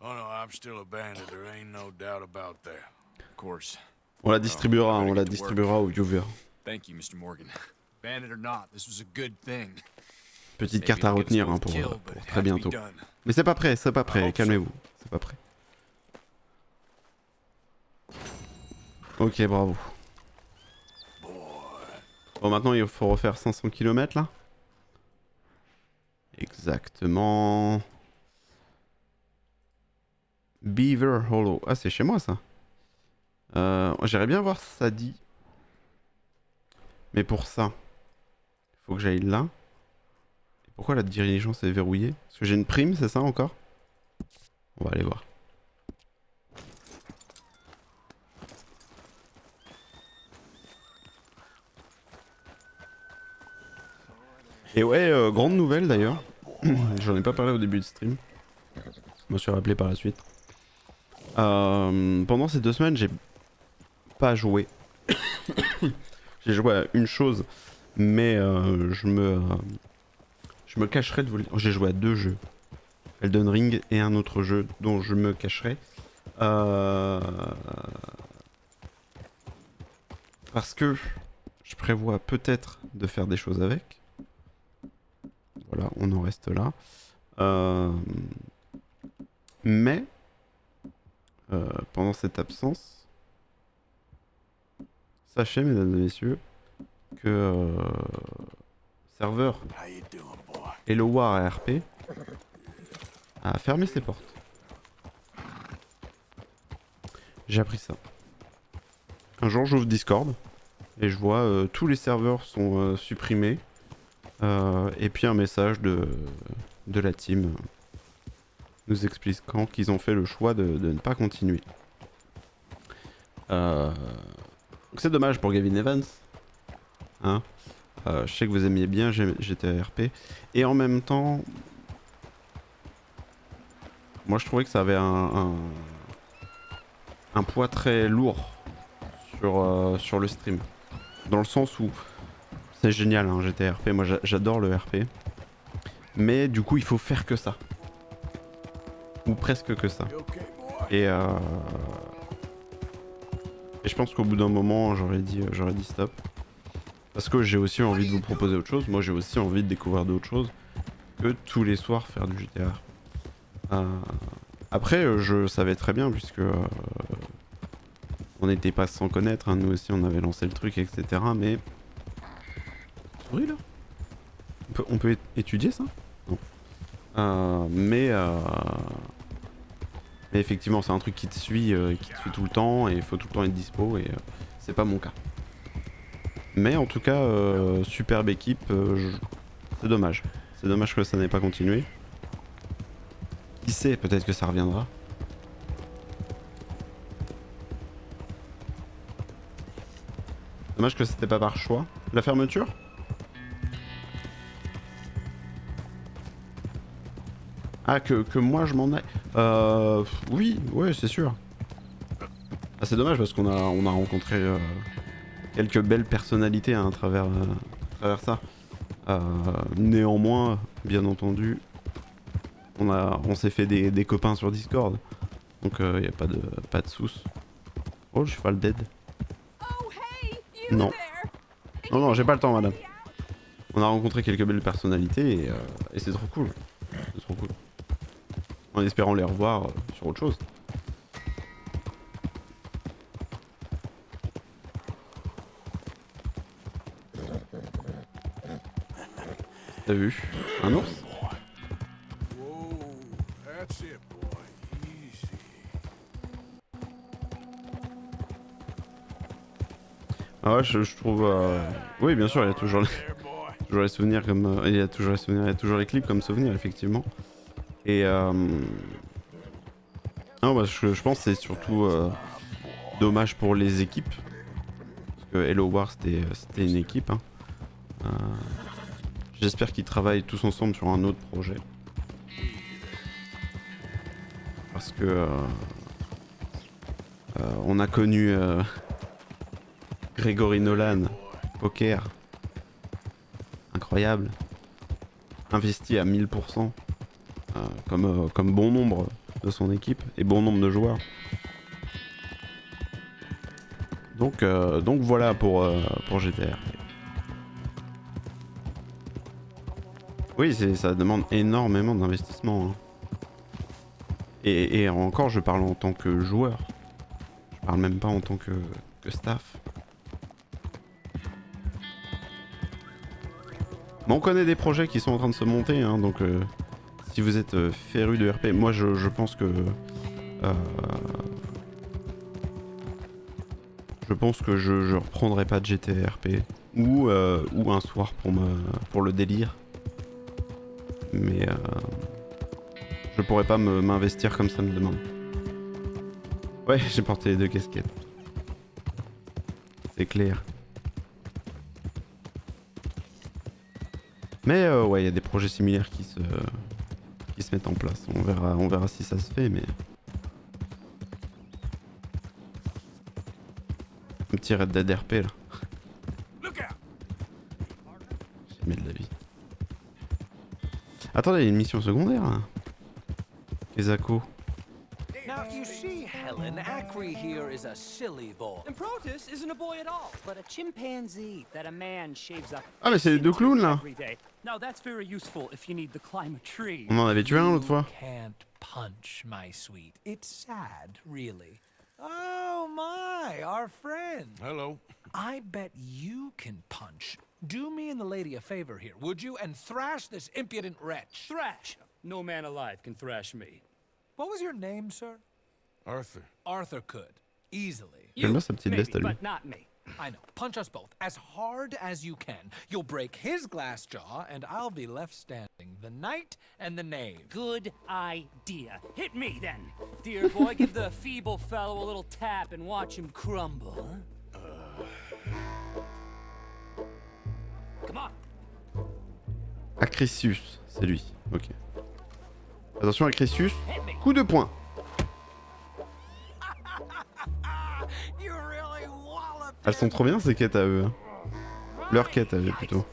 Oh no, I'm still a bandit. There ain't no doubt about that. Of course. On la distribuera aux viewers. Thank you, Mr. Morgan. Bandit or not, this was a good thing. Petite carte à retenir hein, pour très bientôt. Mais c'est pas prêt, calmez-vous. C'est pas prêt. Ok, bravo. Bon, maintenant il faut refaire 500 km là. Exactement. Beaver Hollow. Ah, c'est chez moi ça. J'irais bien voir ça dit. Mais pour ça, il faut que j'aille là. Et pourquoi la diligence est verrouillée? Parce que j'ai une prime, c'est ça encore? On va aller voir. Et ouais, grande nouvelle d'ailleurs. J'en ai pas parlé au début de stream. Je me suis rappelé par la suite. Pendant ces 2 semaines, j'ai pas joué. J'ai joué à une chose, mais je me cacherai de vous le dire. J'ai joué à 2 jeux. Elden Ring et un autre jeu dont je me cacherai. Parce que je prévois peut-être de faire des choses avec. Voilà, on en reste là. Mais pendant cette absence, sachez, mesdames et messieurs, que serveur Hello War RP a fermé ses portes. J'ai appris ça. Un jour, j'ouvre Discord et je vois tous les serveurs sont supprimés. Et puis un message de la team nous expliquant qu'ils ont fait le choix de ne pas continuer. Donc c'est dommage pour Gavin Evans. Hein, je sais que vous aimiez bien GTA RP. Et en même temps, moi je trouvais que ça avait un poids très lourd sur le stream. Dans le sens où c'est génial, hein, GTA RP, moi j'adore le RP. Mais du coup il faut faire que ça. Ou presque que ça. Et je pense qu'au bout d'un moment j'aurais dit stop. Parce que j'ai aussi envie de vous proposer autre chose. Moi j'ai aussi envie de découvrir d'autres choses que tous les soirs faire du GTA. Après je savais très bien puisque on n'était pas sans connaître, hein. Nous aussi on avait lancé le truc, etc. Mais... Oui là. On peut étudier ça? Non. Mais effectivement c'est un truc qui te suit tout le temps et il faut tout le temps être dispo et c'est pas mon cas. Mais en tout cas superbe équipe, c'est dommage. C'est dommage que ça n'ait pas continué. Qui sait, peut-être que ça reviendra. Dommage que c'était pas par choix. La fermeture? Ah, que moi je m'en aille. Oui, ouais, c'est sûr. Ah, c'est dommage parce qu'on a rencontré quelques belles personnalités hein, à travers ça. Néanmoins, bien entendu, on s'est fait des copains sur Discord. Donc il n'y a pas de soucis. Oh, le cheval dead. Non. Non, j'ai pas le temps, madame. On a rencontré quelques belles personnalités et c'est trop cool. C'est trop cool. En espérant les revoir sur autre chose. T'as vu? Un ours? Ah ouais, je trouve... Oui, bien sûr, il y a toujours les souvenirs comme... il y a toujours les souvenirs, il y a toujours les clips comme souvenirs, effectivement. Et... Non, bah, je pense que c'est surtout dommage pour les équipes. Parce que Hello War, c'était une équipe. Hein. J'espère qu'ils travaillent tous ensemble sur un autre projet. Parce que... on a connu... Gregory Nolan, poker, incroyable, investi à 1000%, comme bon nombre de son équipe et bon nombre de joueurs. Donc voilà pour GTR. Oui, ça demande énormément d'investissement. Hein. Et encore, je parle en tant que joueur. Je parle même pas en tant que staff. Mais on connaît des projets qui sont en train de se monter, hein, donc si vous êtes féru de RP, moi je pense que je reprendrai pas de GTRP ou un soir pour le délire. Mais je pourrais pas m'investir comme ça me demande. Ouais, j'ai porté les 2 casquettes. C'est clair. Mais ouais, il y a des projets similaires qui se mettent en place. On verra si ça se fait, mais... Un petit Red Dead RP là. Jamais de la vie. Attendez, il y a une mission secondaire là. Kezako. Now, you see, Helen, Acri here is a silly boy. And Protus isn't a boy at all, but a chimpanzee that a man shaves up. Ah mais c'est les deux clowns là. Every day. Now that's very useful if you need to climb a tree. On en avait tué un l'autre fois. Can't punch, my sweet. It's sad, really. Oh my, our friend. Hello. I bet you can punch. Do me and the lady a favor here, would you? And thrash this impudent wretch. Thrash. No man alive can thrash me. What was your name, sir? Arthur. Arthur could. Easily. J'aime bien sa petite Maybe, veste à lui. but not me. I know. Punch us both as hard as you can. You'll break his glass jaw, and I'll be left standing. The knight and the knave. Good idea. Hit me then. Dear boy, give the feeble fellow a little tap and watch him crumble. Come on. Acrisius, c'est lui. Ok. Attention Acrisius. Coup de poing. Elles sont trop bien ces quêtes à eux. Hein. Leur quête à eux plutôt.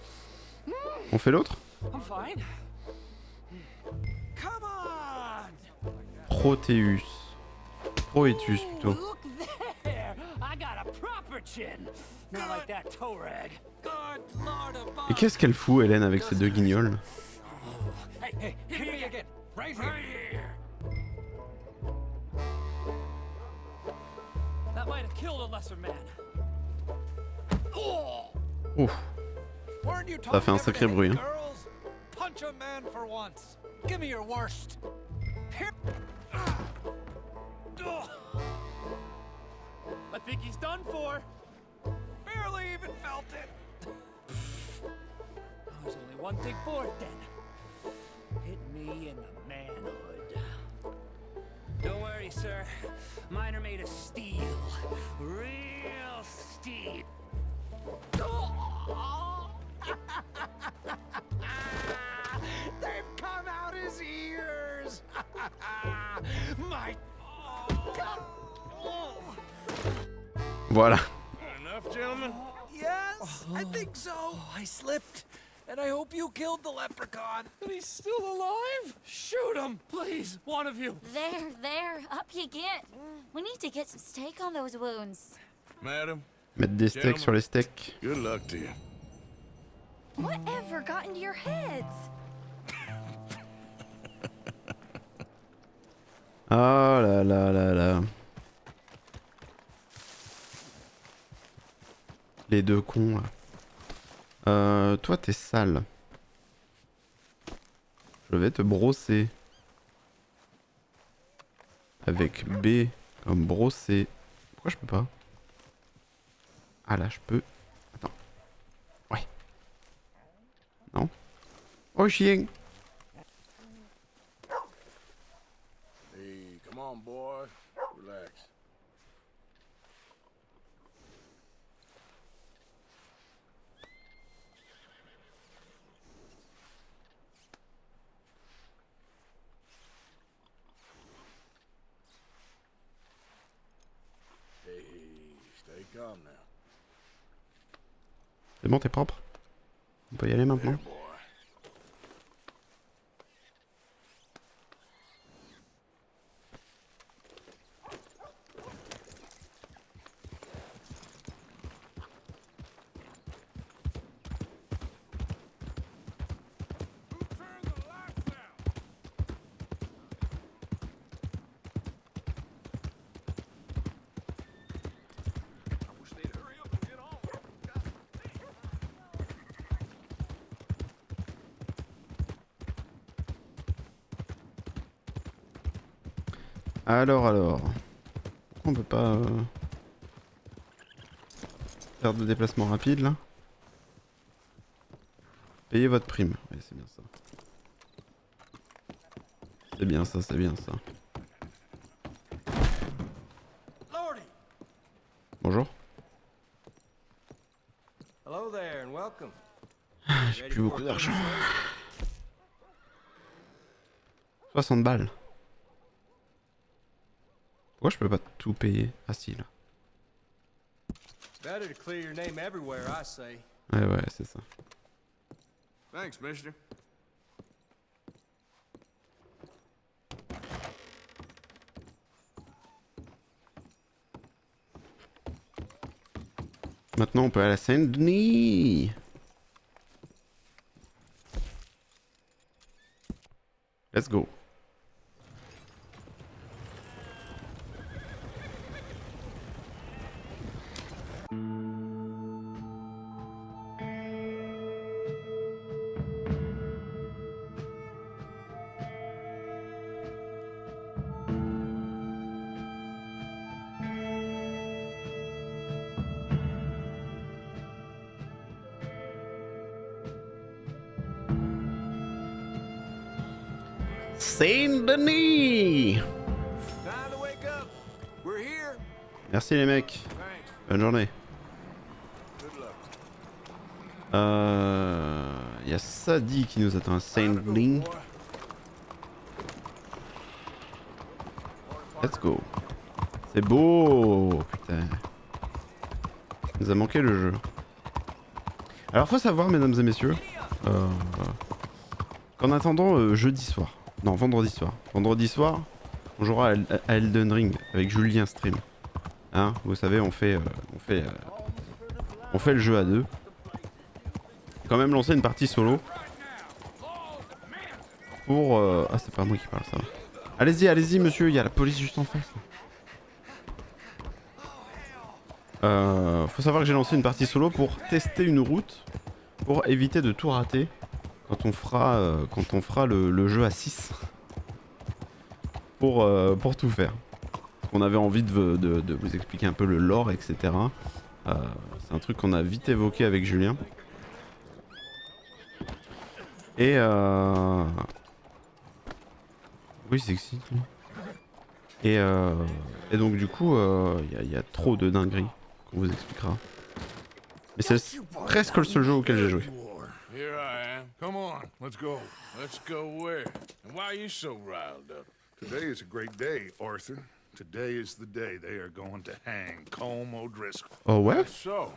On fait l'autre? I'm fine. Come on. Proteus. Proetus plutôt. Look there. I got a proper chin. Not like that toe rag. Good Lord above. Et qu'est-ce qu'elle fout Hélène avec ces deux guignols? Hey, hey, hit me again. Right here. That might have killed a lesser man. Ouf. Weren't you Ça fait un sacré bruit. Hein. girls? Punch a man for once. Give me your worst. Here. I think he's done for. Barely even felt it. There's only one thing for it then. Hit me in the manhood. Don't worry, sir. Mine are made of steel. Real steel. They've come out his ears. My. Voilà. Enough, gentlemen? Yes, I think so. I slipped, and I hope you killed the leprechaun. And he's still alive? Shoot him, please, one of you. There, up you get. We need to get some steak on those wounds. Madam, Mettre des steaks sur les steaks. good luck to you. Whatever got into your heads? Oh là là là là. Les deux cons là. Toi t'es sale. Je vais te brosser. Avec B comme brosser. Pourquoi je peux pas? Ah là je peux. Attends. Ouais. Non. Oh chien. Hey, come on, boy. Relax. Hey, stay calm now. C'est bon, t'es propre? On peut y aller maintenant? Boy. Alors. Pourquoi on peut pas faire de déplacement rapide là? Payez votre prime. Oui, c'est bien ça. C'est bien ça, c'est bien ça. Bonjour. Hello there and welcome. j'ai plus beaucoup d'argent. 60 balles. Pourquoi je peux pas tout payer? Ah si, là. Better to clear your name everywhere, I say. Ouais, c'est ça. Thanks, mister. Maintenant, on peut aller à Saint-Denis. Let's go. Saint-Denis. Time to wake up. We're here. Merci les mecs. Thanks. Bonne journée. Good luck. Il y a Sadie qui nous attend à Saint-Denis. Let's go. C'est beau. Putain. Il nous a manqué le jeu. Alors faut savoir mesdames et messieurs qu'en attendant jeudi soir, non vendredi soir, on jouera à Elden Ring avec Julien Stream. Hein, vous savez on fait le jeu à deux. Quand même lancer une partie solo. Pour ah c'est pas moi qui parle, ça va. Allez-y monsieur, il y a la police juste en face. Faut savoir que j'ai lancé une partie solo pour tester une route, pour éviter de tout rater quand on fera le jeu à 6. Pour tout faire. On avait envie de vous expliquer un peu le lore, etc. C'est un truc qu'on a vite évoqué avec Julien. Et oui, c'est sexy. Et donc du coup, il y a trop de dingueries qu'on vous expliquera. Mais c'est presque le seul jeu auquel j'ai joué. Here I am. Come on, let's go. Let's go where? And why are you so riled up? Today is a great day, Arthur. Today is the day they are going to hang Colm O'Driscoll. Oh ouais? So,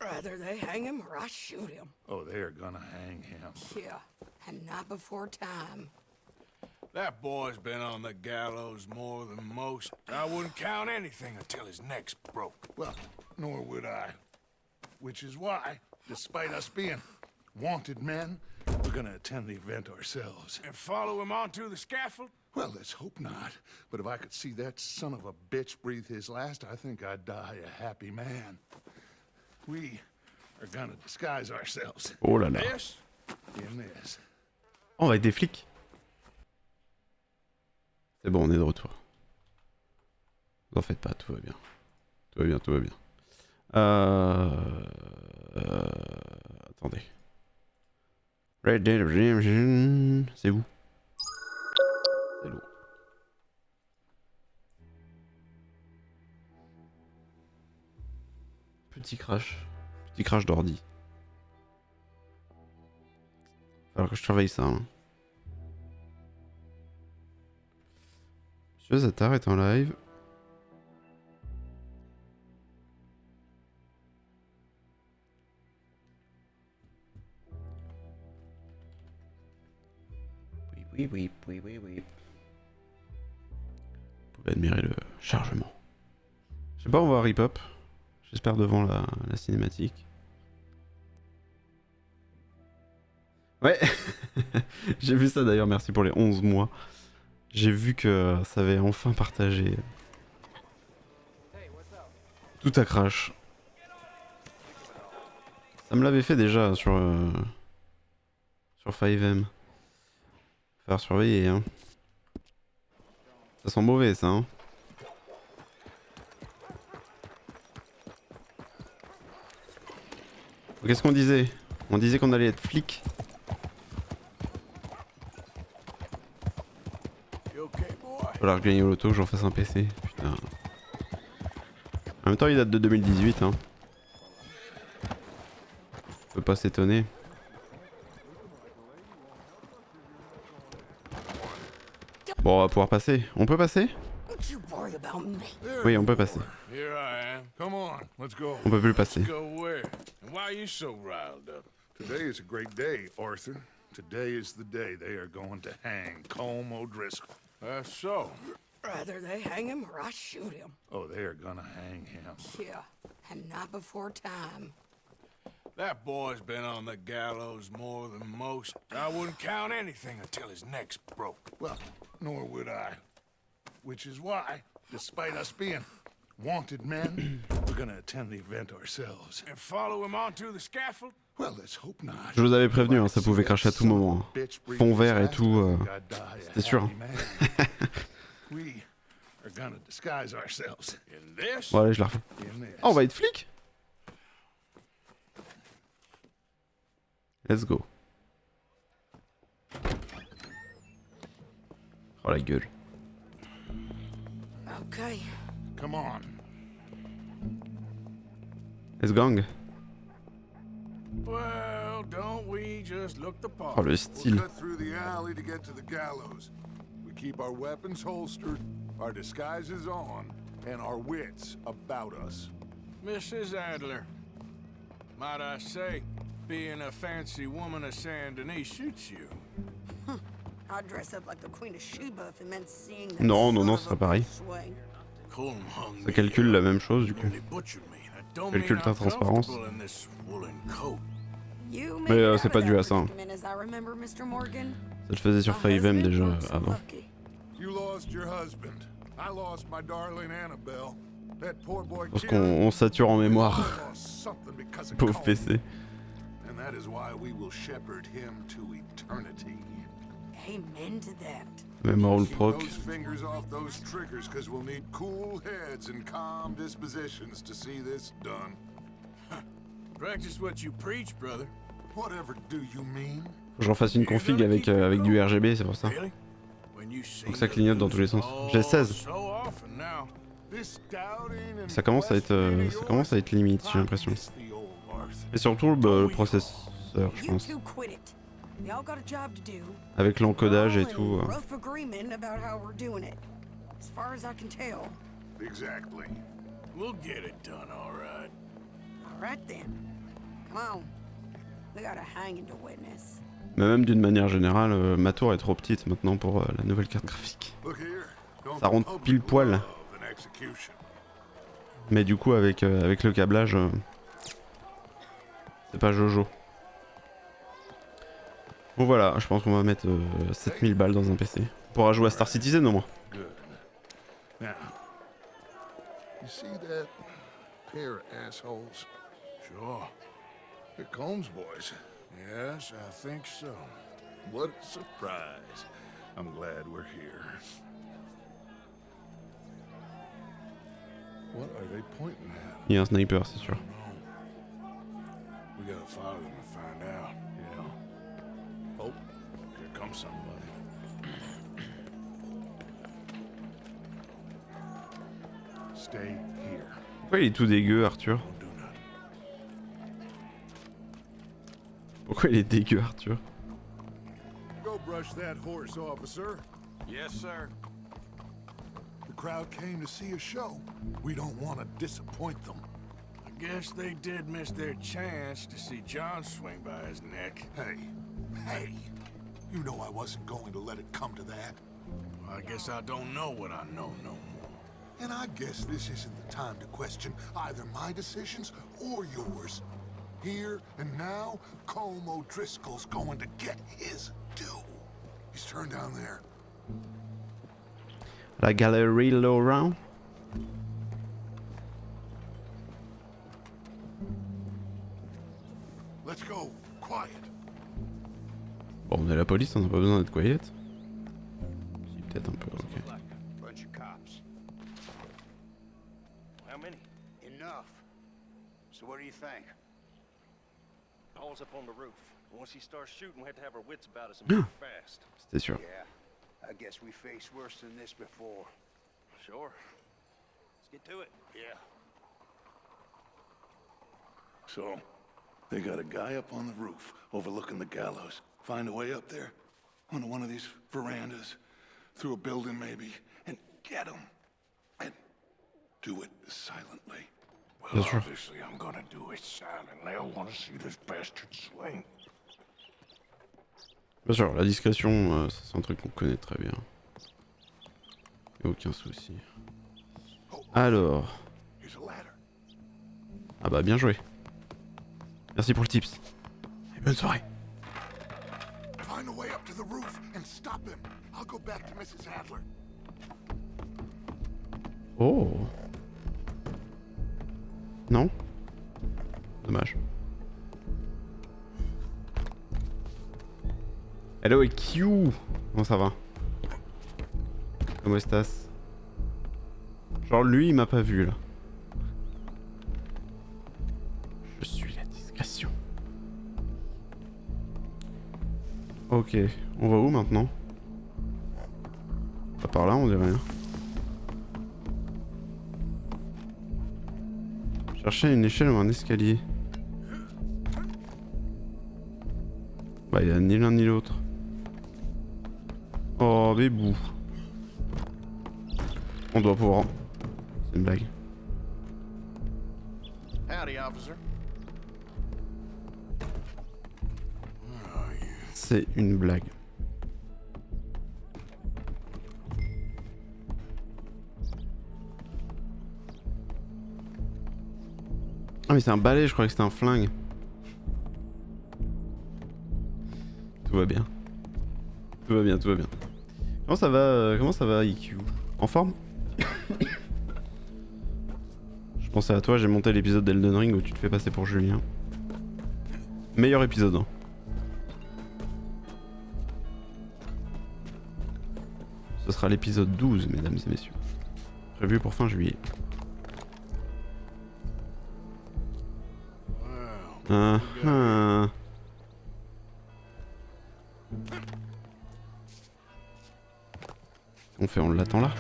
Rather they hang him or I shoot him. Oh, they are gonna hang him. Yeah, and not before time. that boy's been on the gallows more than most. I wouldn't count anything until his neck's broke. Well, nor would I. Which is why, despite us being wanted men, we're gonna attend the event ourselves. And follow him onto the scaffold? Well, let's hope not. But if I could see that son of a bitch breathe his last, I think I'd die a happy man. We are gonna disguise ourselves. Oh là là. This? In this. Oh, avec des flics. C'est bon, on est de retour. Ne vous en faites pas, tout va bien. Tout va bien, tout va bien. Attendez. Red Dead Redemption. C'est où? C'est lourd. Petit crash. Petit crash d'ordi. Alors que je surveille ça. Hein. Monsieur Zatar est en live. Oui. Vous pouvez admirer le chargement. Je sais pas, on va rip up. J'espère devant la cinématique. Ouais, j'ai vu ça d'ailleurs, merci pour les 11 mois. J'ai vu que ça avait enfin partagé. Tout à crash. Ça me l'avait fait déjà sur 5M. Faire surveiller, hein. Ça sent mauvais, ça, hein. Qu'est-ce qu'on disait? On disait qu'on allait être flic. Falloir que je gagne au loto, que j'en fasse un PC. Putain. En même temps, il date de 2018, hein. On peut pas s'étonner. Bon, on va pouvoir passer. On peut passer? Don't you worry about me. Oui, on peut passer. Here I am. Come on, let's go. On peut plus passer. Go where? And why are you so riled up? Today is a great day, Arthur. Today is the day they are going to hang Colm O'Driscoll. That's so. Rather they hang him or I shoot him. Oh, they are gonna hang him. Yeah, and not before time. That boy's been on the gallows more than most. I wouldn't count anything until his neck's broke. Well, nor would I. Which is why, despite us being wanted men, we're gonna attend the event ourselves. And follow him onto the scaffold? Well, let's hope not. Je vous avais prévenu, hein, ça pouvait cracher à tout moment. Hein. Fond vert et tout, c'était sûr. Hein. We are gonna disguise ourselves. In this? Bon allez, je la refais. Oh, on va être flic. Let's go. Oh la gueule. Okay. Come on. Let's gang. Well, don't we just look the part? Oh le style. We'll cut through the alley to get to the gallows. We keep our weapons holstered, our disguises on, and our wits about us. Mrs. Adler, might I say, being a fancy woman of Saint Denis suits you. I'd dress up like the Queen of Sheba if it meant seeing that Non, non, non, son ce of serait a pareil. swing. Ça calcule la même chose du coup. Calcule ta transparence. Mais c'est pas dû à ça. Hein. Ça le faisait sur 5M déjà avant. You lost your husband. I lost my darling Annabelle. That poor boy Parce qu'on sature en mémoire. Pauvre PC. And that is why we will shepherd him to eternity. Amen to that. Mémoire ou le proc. Those fingers off those triggers, cause we'll need cool heads and calm dispositions to see this done. Practice what you preach, brother. Whatever do you mean? Faut que j'en fasse une config avec du RGB, c'est pour ça. Donc ça clignote dans tous les sens. J'ai 16. Ça commence à être limite, j'ai l'impression. Et surtout le processeur, je pense. Avec l'encodage et tout. Exactly. We'll get it done, all right. All right then. Come on. We got a hanging to witness. Mais même d'une manière générale, ma tour est trop petite maintenant pour la nouvelle carte graphique. Ça rentre pile poil. Mais du coup avec le câblage, c'est pas Jojo. Bon voilà, je pense qu'on va mettre 7000 balles dans un PC. On pourra jouer à Star Citizen au moins. Now, you see that pair of assholes? Sure. They're Combs boys. Yes, I think so. What a surprise. I'm glad we're here. What are they pointing at? Il y a un sniper, c'est sûr. We gotta follow them and find out. Yeah. Oh, here comes somebody. Stay here. Pourquoi il est tout dégueu, Arthur? Pourquoi il est dégueu, Arthur? Go brush that horse, officer. Yes, sir. The crowd came to see a show. We don't want to disappoint them. I guess they did miss their chance to see John swing by his neck. Hey, you know I wasn't going to let it come to that. Well, I guess I don't know what I know no more. And I guess this isn't the time to question either my decisions or yours. Here and now, Colm O'Driscoll's going to get his due. He's turned down there. La galerie Laurent. Let's go. Quiet. Bon, on est la police, on n'a pas besoin d'être quiet. Si, peut-être un peu, ok. Bunch of cops. How many? Enough. So what do you think? Paul's up on the roof. Once he starts shooting, we have to have our wits about us and move fast. C'était sûr. Yeah. I guess we faced worse than this before. Sure. Let's get to it. Yeah. So, they got a guy up on the roof overlooking the gallows. Find a way up there onto one of these verandas. through a building maybe, and get him. And do it silently. Well, obviously I'm gonna do it silently. I want to see this bastard swing. Bien sûr, la discrétion, ça c'est un truc qu'on connaît très bien. Et aucun souci. Alors. Ah bah bien joué. Merci pour le tips. Et bonne soirée. Find a way up to the roof and stop him. I'll go back to Mrs. Adler. Oh. Non? Dommage. Hello Q. Comment ça va? Comment estás? Genre lui il m'a pas vu là. Je suis la discrétion. Ok, on va où maintenant? Pas par là on dirait rien. Chercher une échelle ou un escalier. Bah il a ni l'un ni l'autre. Oh bébou. On doit pouvoir. C'est une blague. Howdy, officer. C'est une blague. Ah mais c'est un balai, je croyais que c'était un flingue. Tout va bien. Tout va bien, tout va bien. Comment ça va IQ? En forme? Je pensais à toi, j'ai monté l'épisode d'Elden Ring où tu te fais passer pour Julien. Meilleur épisode hein. Ce sera l'épisode 12 mesdames et messieurs. Prévu pour fin juillet. On fait, on l'attend là.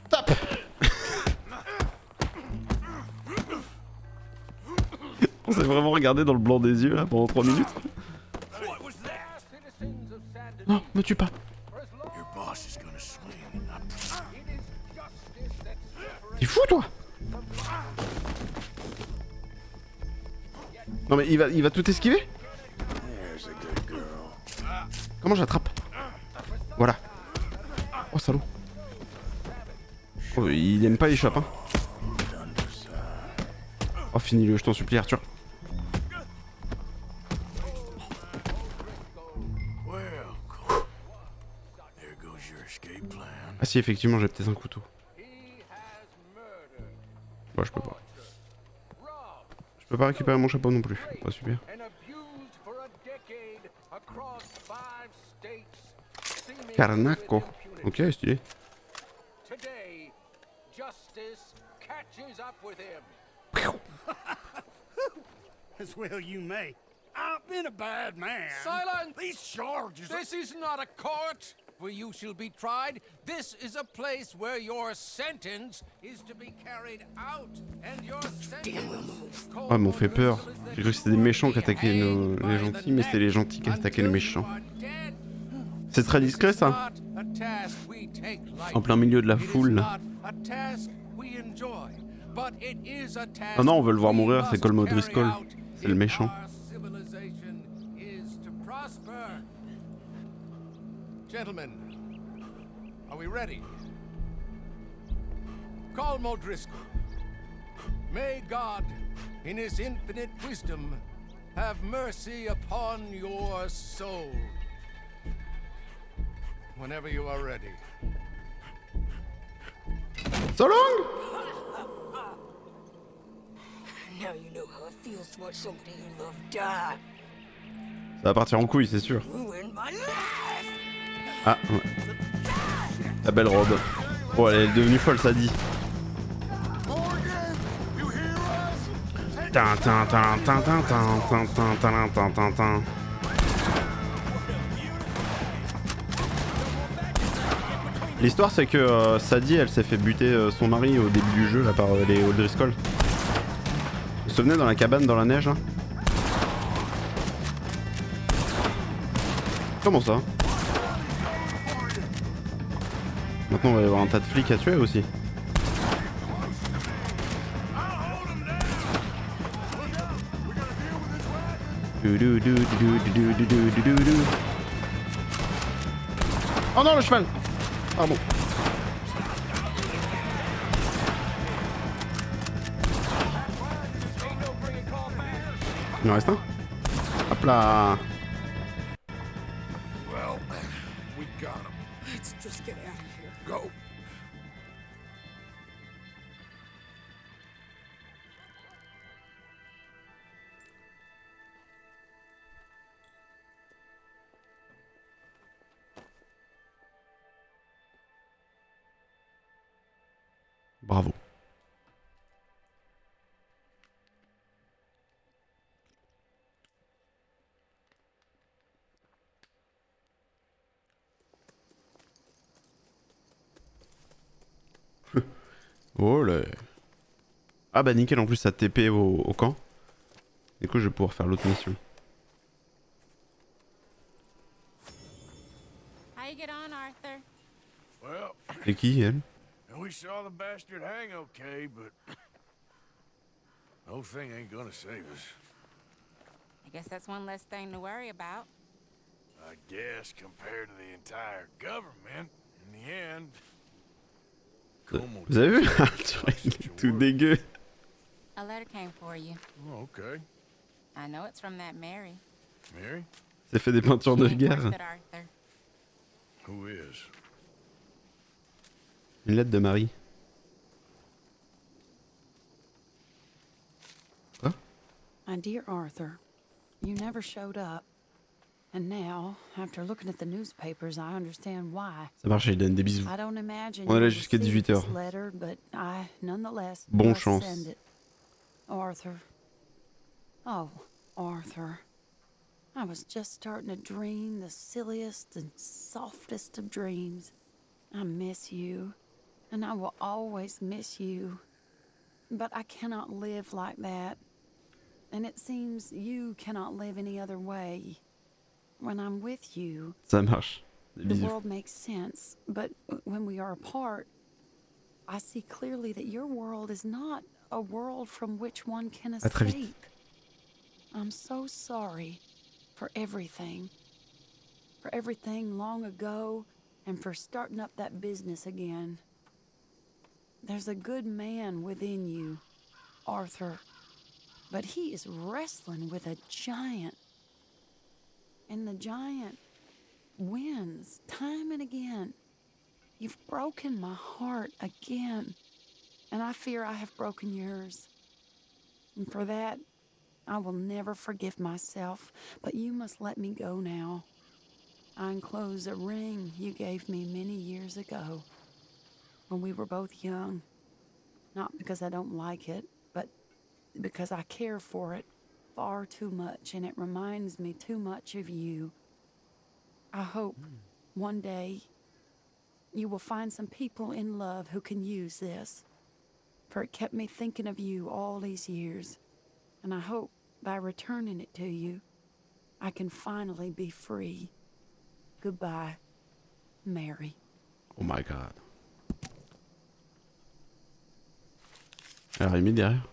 Tape. On s'est vraiment regardé dans le blanc des yeux là pendant 3 minutes. Non, me tue pas. T'es fou toi? Non mais il va tout esquiver? Comment j'attrape? Voilà. Oh salaud. Oh, il aime pas les chopes hein. Oh finis-le, je t'en supplie Arthur. Ah si effectivement j'ai peut-être un couteau. Bon je peux pas. Je peux pas récupérer mon chapeau non plus. Pas super. Carnaco. Ok, stylé. As well you may. I've been a bad man. Silence! These charges. This is not a court where you shall be tried. This is a place where your sentence is to be carried out. And your sentence... Ah, m'ont fait peur. J'ai cru que c'était des méchants qui attaquaient les gentils, mais c'était les gentils qui attaquaient les méchants. C'est très discret ça. En plein milieu de la foule là. Ah non, on veut le voir mourir, c'est Colm O'Driscoll. C'est le méchant. Gentlemen, are we ready? Colm O'Driscoll, may God, in his infinite wisdom, have mercy upon your soul. Whenever you are ready. So long! Now you know how it feels to watch somebody you love die. Ça va partir en couille, c'est sûr. Ah, ouais. La belle robe. Oh, elle est devenue folle, ça dit. L'histoire c'est que Sadie elle s'est fait buter son mari au début du jeu là par les O'Driscoll. Vous vous souvenez dans la cabane dans la neige là? Comment ça? Maintenant on va y avoir un tas de flics à tuer aussi. Oh non, le cheval! Pardon. Il en reste un? Hop là! Well, we got him. Let's just get out of here. Go. Bravo. Oh là. Ah bah nickel, en plus ça TP au camp. Du coup je vais pouvoir faire l'autre mission. How you get on, Arthur? Well, C'est qui elle? we saw the bastard hang okay, but the whole thing ain't gonna save us. I guess that's one less thing to worry about. I guess compared to the entire government, in the end. Vous avez vu? Il est tout dégueu. A letter came for you. Oh, okay. I know it's from that Mary. Mary? Ça fait des peintures de She ain't guerre. worth it, Arthur. Who is? Une lettre de Marie. Quoi? My dear Arthur, you never showed up. And now, after looking at the newspapers, I understand why. Ça marche, il donne des bisous. I don't imagine On est là you jusqu'à received 18 h. this letter, but I nonetheless Bon must chance. send it. Arthur. Oh, Arthur. I was just starting to dream the silliest and softest of dreams. I miss you, and I will always miss you. But I cannot live like that. And it seems you cannot live any other way. When I'm with you, Ça marche. Des the bisous. world makes sense, but when we are apart, I see clearly that your world is not a world from which one can À très vite. escape. I'm so sorry for everything long ago, and for starting up that business again. There's a good man within you, Arthur, but he is wrestling with a giant. And the giant wins time and again. You've broken my heart again, and I fear I have broken yours. And for that, I will never forgive myself, but you must let me go now. I enclose a ring you gave me many years ago, when we were both young. Not because I don't like it, but because I care for it far too much, and it reminds me too much of you. I hope one day you will find some people in love who can use this, for it kept me thinking of you all these years, and I hope by returning it to you, I can finally be free. Goodbye, Mary. Oh my god. Alors il met derrière.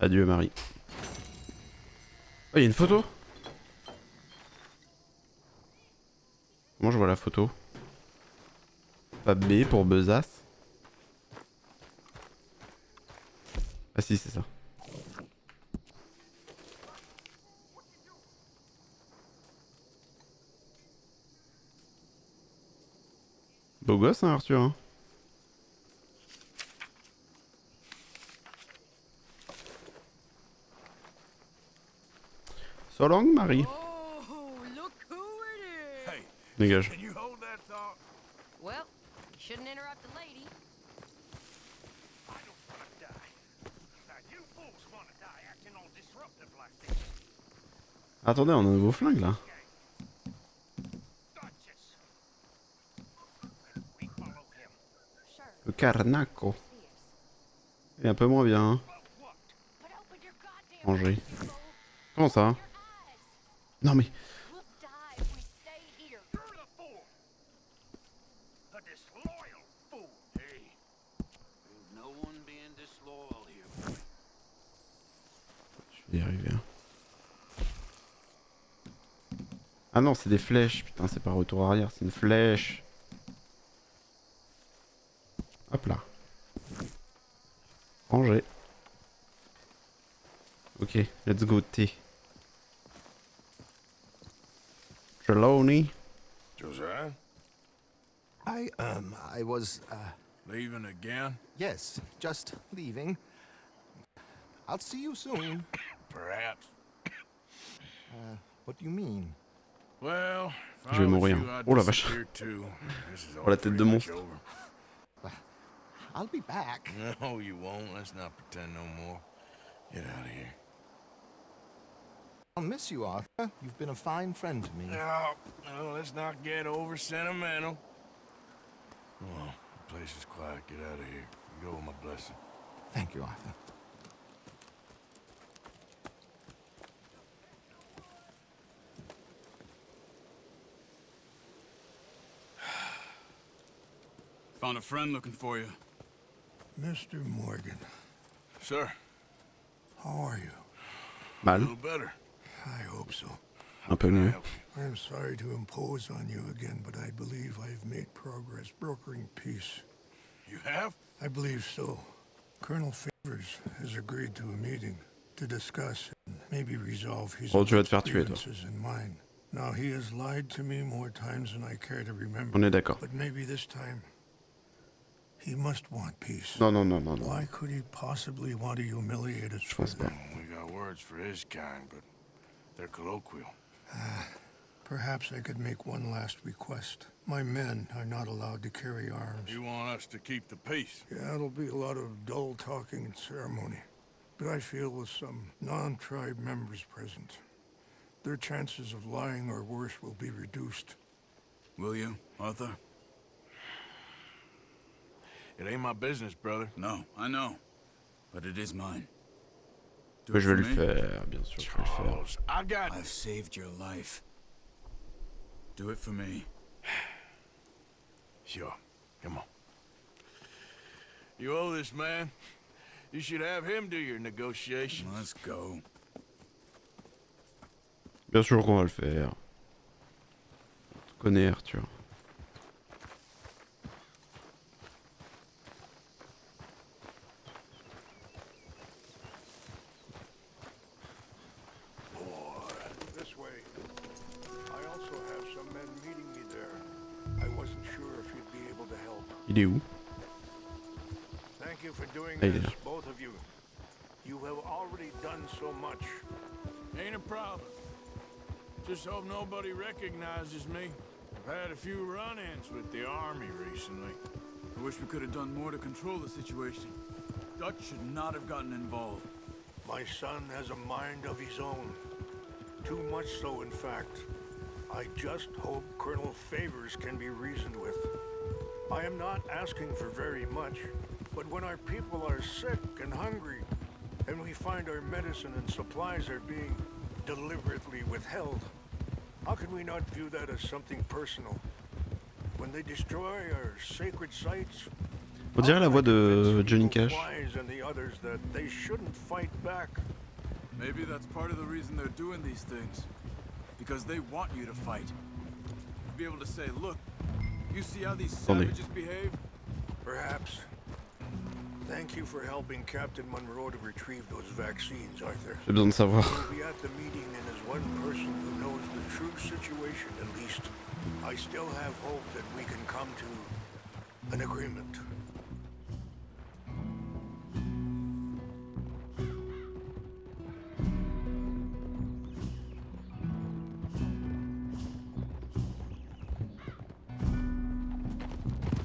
Adieu Marie. Oh, il y a une photo. Comment je vois la photo? Pas B pour Besace. Ah si, c'est ça. Beau gosse hein Arthur hein. So long, Marie. Oh, look who it is! Hey, Dégage. can you hold that thought? Well, you shouldn't interrupt the lady. I don't want to die. Now you fools want to die acting all disruptive like this. Attendez, on a un nouveau flingue là. Duchess. We follow him. Le Carnaco. Il est un peu moins bien hein. Ranger. Comment ça? Non mais... We'll die if we stay here. You're the fool. A disloyal fool. Hey, ain't no one being disloyal here, boy. Je vais y arriver. Hein. Ah non, c'est des flèches. Putain, c'est pas retour arrière, c'est une flèche. Hop là. Rangé. Ok, let's go T. Trelawney. Josiah? I was, Leaving again? yes, just leaving. I'll see you soon. Perhaps. What do you mean? Well, if Je vais I was mourir. you, I'd Oh la vache. disappear too. This is Oh all la tête de pretty much monstre. over. I'll be back. No, you won't. Let's not pretend no more. Get out of here. I'll miss you, Arthur. You've been a fine friend to me. No, let's not get over sentimental. Come on, the place is quiet. Get out of here. You go with my blessing. Thank you, Arthur. Found a friend looking for you. Mr. Morgan, Sir, how are you? a Mal. little better. I hope so. Un peu mieux. I'm sorry to impose on you again, but I believe I've made progress brokering peace. You have? I believe so. Colonel Favors has agreed to a meeting to discuss and maybe resolve his Oh, tu vas te faire tuer, toi. experiences and mine. Now, he has lied to me more times than I care to remember. On est d'accord. But maybe this time, he must want peace. Non, non, non, non, non. Why could he possibly want to humiliate us Je pense pas. We got words for his kind, but they're colloquial. Perhaps I could make one last request. My men are not allowed to carry arms. You want us to keep the peace? Yeah, it'll be a lot of dull talking and ceremony. But I feel with some non-tribe members present, their chances of lying or worse will be reduced. Will you, Arthur? It ain't my business, brother. No, I know. But it is mine. Je vais le faire, bien sûr, je vais le faire. I've saved your life. Do it for me. Sure. Come on. You owe this man. You should have him do your negotiations. Let's go. Bien sûr qu'on va le faire. Tu connais Arthur. This way. I also have some men meeting me there. I wasn't sure if you'd be able to help. Il est où? Thank you for doing Ah, il est this, là. both of you. You have already done so much. Ain't a problem. Just hope nobody recognizes me. I've had a few run-ins with the army recently. I wish we could have done more to control the situation. Dutch should not have gotten involved. My son has a mind of his own. Too much so, in fact. I just hope Colonel Favors can be reasoned with. I am not asking for very much, but when our people are sick and hungry, and we find our medicine and supplies are being deliberately withheld, how can we not view that as something personal? When they destroy our sacred sites, On dirait la voix de Johnny Cash. and the others that they shouldn't fight back. Maybe that's part of the reason they're doing these things. Because they want you to fight. To be able to say, look, you see how these savages behave? Perhaps. Thank you for helping Captain Monroe to retrieve those vaccines, Arthur. J'ai besoin de savoir. He'll be at the meeting, and as one person who knows the true situation, at least, I still have hope that we can come to an agreement.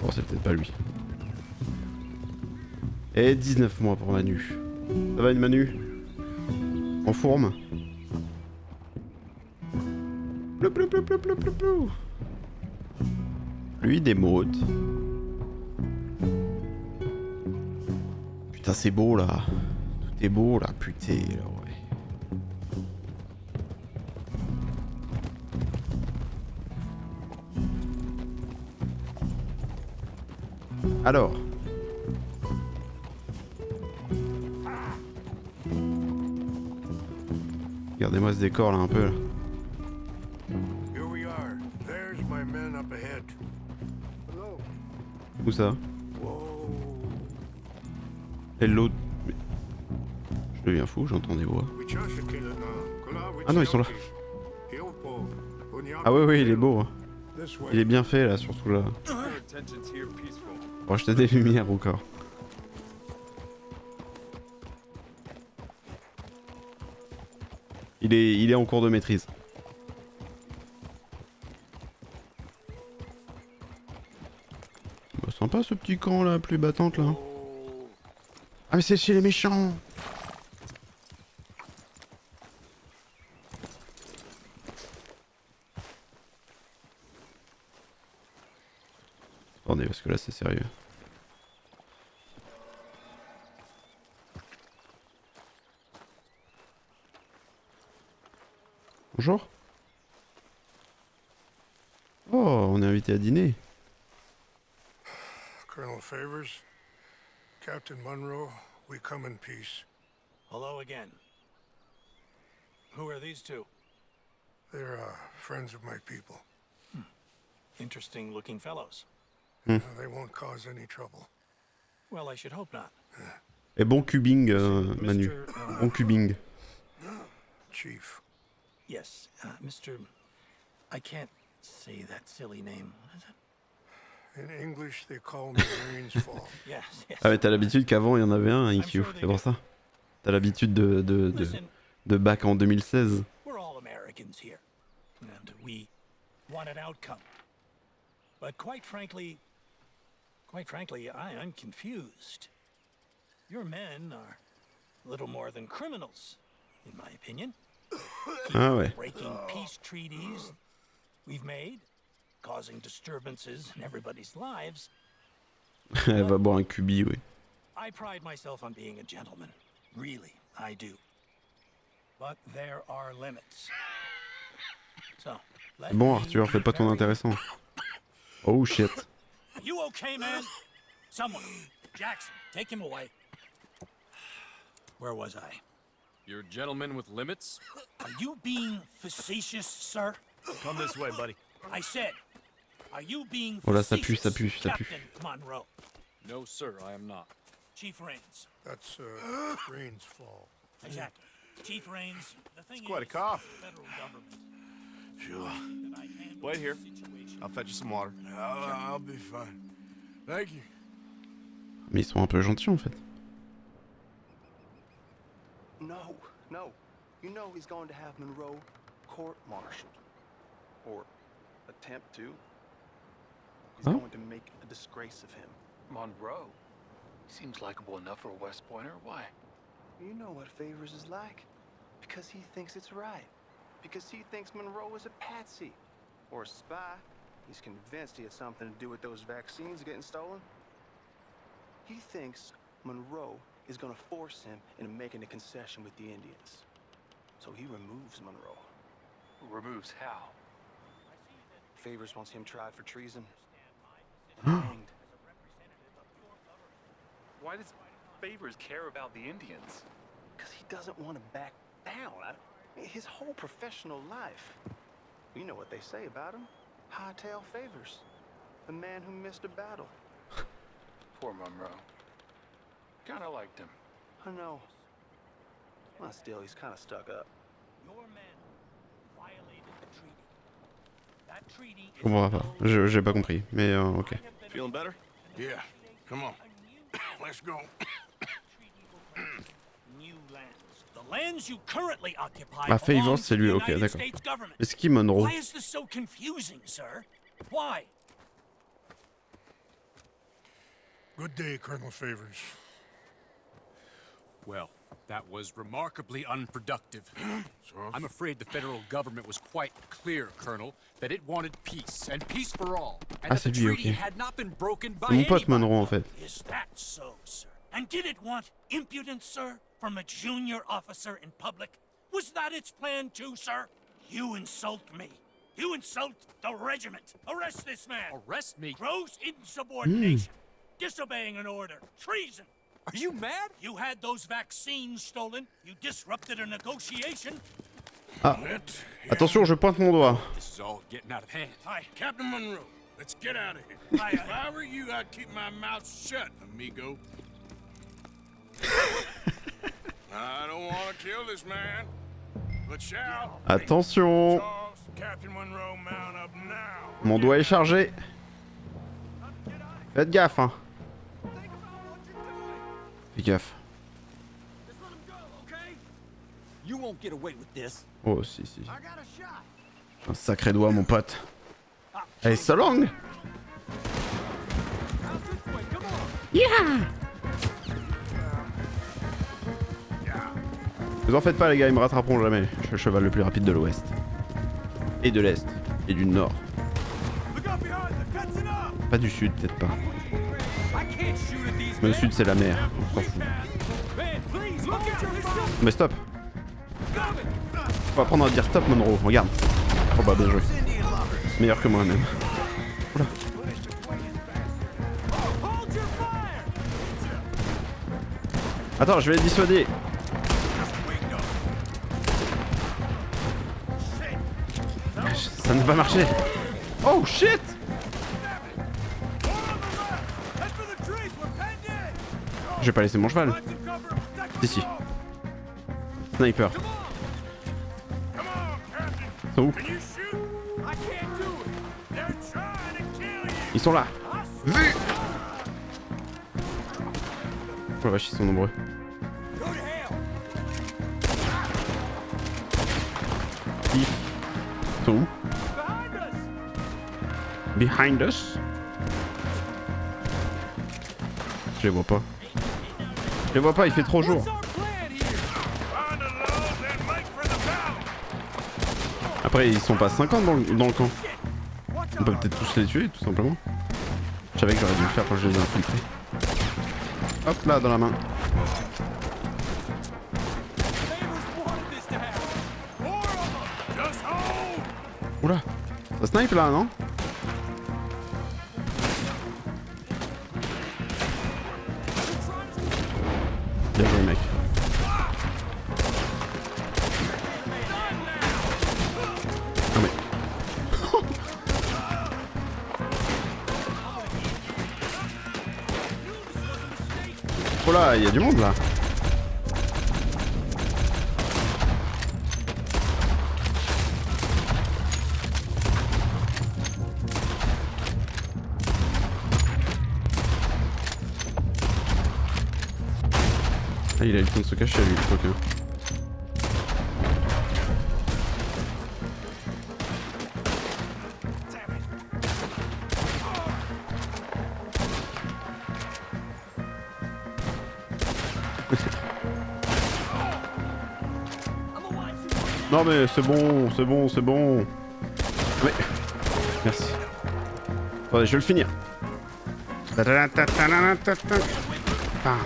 Bon, c'est peut-être pas lui. Et 19 mois pour Manu. Ça va une Manu? En forme? Plou, plou, plou, plou, plou, plou, plou. Lui des modes. Putain c'est beau là. Tout est beau là, putain là ouais. Alors. Regardez-moi ce décor là un peu là. Here we are. There's my men up ahead. Hello. Où ça? Et l'autre. Je deviens fou, j'entends des voix. Ah non, ils sont là. Ah ouais, oui, il est beau. Hein. Il est bien fait là, surtout là. Pour acheter des lumières encore. Il est en cours de maîtrise. Bah, sympa ce petit camp là, plus battante là. Ah mais c'est chez les méchants. Attendez, parce que là c'est sérieux. Bonjour. Oh, on est invité à dîner. Colonel Favors, Captain Monroe, we come in peace. Hello again. Who are these two? They're friends of my people. Interesting looking fellows. They won't cause any trouble. Well, I should hope not. Et bon cubing, Manu. Bon cubing. Chief. Yes, Mr. I can't say that silly name. What is it? In English, they call me Rainsfall. Yes, yes. Ah mais t'as l'habitude qu'avant il y en avait un IQ, c'est pour ça. T'as l'habitude de bac en 2016. We're all Americans here, and we want an outcome. But quite frankly, I'm confused. Your men are a little more than criminals, in my opinion. Ah ouais. Breaking peace treaties we've made, causing disturbances in everybody's lives. Elle va boire un cubi, oui. I pride myself on being a gentleman. Really, I do. But there are limits. So, Bon Arthur, fais pas ton intéressant. Oh shit. You okay, man? Someone. Jackson, take him away. Where was I? You're a gentleman with limits? Are you being facetious, sir? Come this way, buddy. I said, are you being Oh là, ça facetious, pue, ça pue, ça pue. Captain Monroe? No, sir, I am not. Chief Rains. That's Rainsfall. Exactly. Chief Rains, the thing It's quite a is, cough. the federal government. Sure. That I handle Wait here. the situation. I'll fetch you some water. I'll be fine. Thank you. Mais ils sont un peu gentils en fait. No, no. You know he's going to have Monroe court-martialed. Or attempt to. He's Huh? going to make a disgrace of him. Monroe? Seems likable enough for a West Pointer. Why? You know what Favors is like. Because he thinks it's right. Because he thinks Monroe is a patsy. Or a spy. He's convinced he had something to do with those vaccines getting stolen. He thinks Monroe is going to force him into making a concession with the Indians. So he removes Monroe. Removes how? Favors wants him tried for treason. And hanged. Why does Favors care about the Indians? Because he doesn't want to back down. His whole professional life. You know what they say about him. Hightail Favors. The man who missed a battle. Poor Monroe. Kinda liked him. I know. Well, still, he's kind of stuck up. Your men violated the treaty. That treaty Je comprends pas. J'ai pas compris. Mais ok. Feeling better? Yeah. Come on. Let's go. new lands. The lands you currently occupy Ah, Favors, belong c'est to lui, the ok, United d'accord. States government. Est-ce qu'il Monroe? Why is this so confusing, sir? Why? Good day, Colonel Favors. Well, that was remarkably unproductive. I'm afraid the federal government was quite clear, Colonel, that it wanted peace, and peace for all, and Ah, that the c'est lui, treaty ok. had not been broken by C'est mon pote anybody. Monroe en fait. Is that so, sir? And did it want impudence, sir, from a junior officer in public? Was that its plan too, sir? You insult me. You insult the regiment. Arrest this man. Arrest me? Gross insubordination. disobeying an order. Treason. Are you mad? You had those vaccines stolen. You disrupted a negotiation. Ah. Attention, je pointe mon doigt. This is all getting out of hand. Hi, Captain Monroe. Let's get out of here. If I were you, I'd keep my mouth shut, amigo. I don't want to kill this man, but shall. Attention. Captain Monroe, mount up now. Mon doigt est chargé. Faites gaffe, hein. Fais gaffe. You won't get away with this. Oh, si, si. Un sacré doigt, mon pote. Allez, so long. Yeah. Vous en faites pas, les gars, ils me rattraperont jamais. Je suis le cheval le plus rapide de l'Ouest. Et de l'Est. Et du Nord. Pas du Sud, peut-être pas. Mais le Sud, c'est la mer. On s'en fout. Mais stop. On va apprendre à dire stop, Monroe. Regarde. Oh bah, bien joué. Meilleur que moi-même. Oula. Attends, je vais les dissuader. Ça n'a pas marché. Oh shit. Je vais pas laisser mon cheval. Si. Sniper. Ils sont où? Ils sont là. Vu. Oh la vache, ils sont nombreux. Ils sont où? Behind us. Je les vois pas. Je les vois pas, il fait trop jour. Après, ils sont pas 50 dans le camp. On peut peut-être tous les tuer, tout simplement. Je savais que j'aurais dû le faire quand je les ai infiltrés. Hop là, dans la main. Oula, ça snipe là, non? Bien joué, mec. Ah mais... Oh là, il y a du monde là. Ah, il a eu le temps de se cacher lui, je crois que. Non mais c'est bon, c'est bon, c'est bon. Mais... Merci. Attendez, je vais le finir. Ah.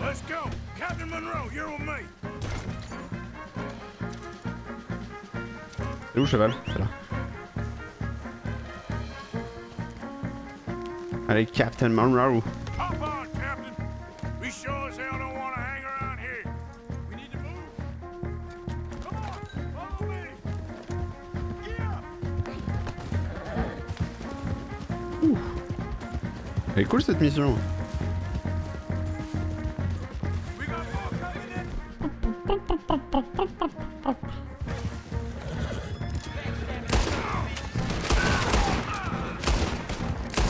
Let's go. Captain Monroe, you're with me. C'est où le cheval? C'est là. Allez, Captain Monroe. Hop on, Captain. We sure as hell don't want to hang around here. We need to move. Come on, follow me. Yeah. Elle est cool cette mission.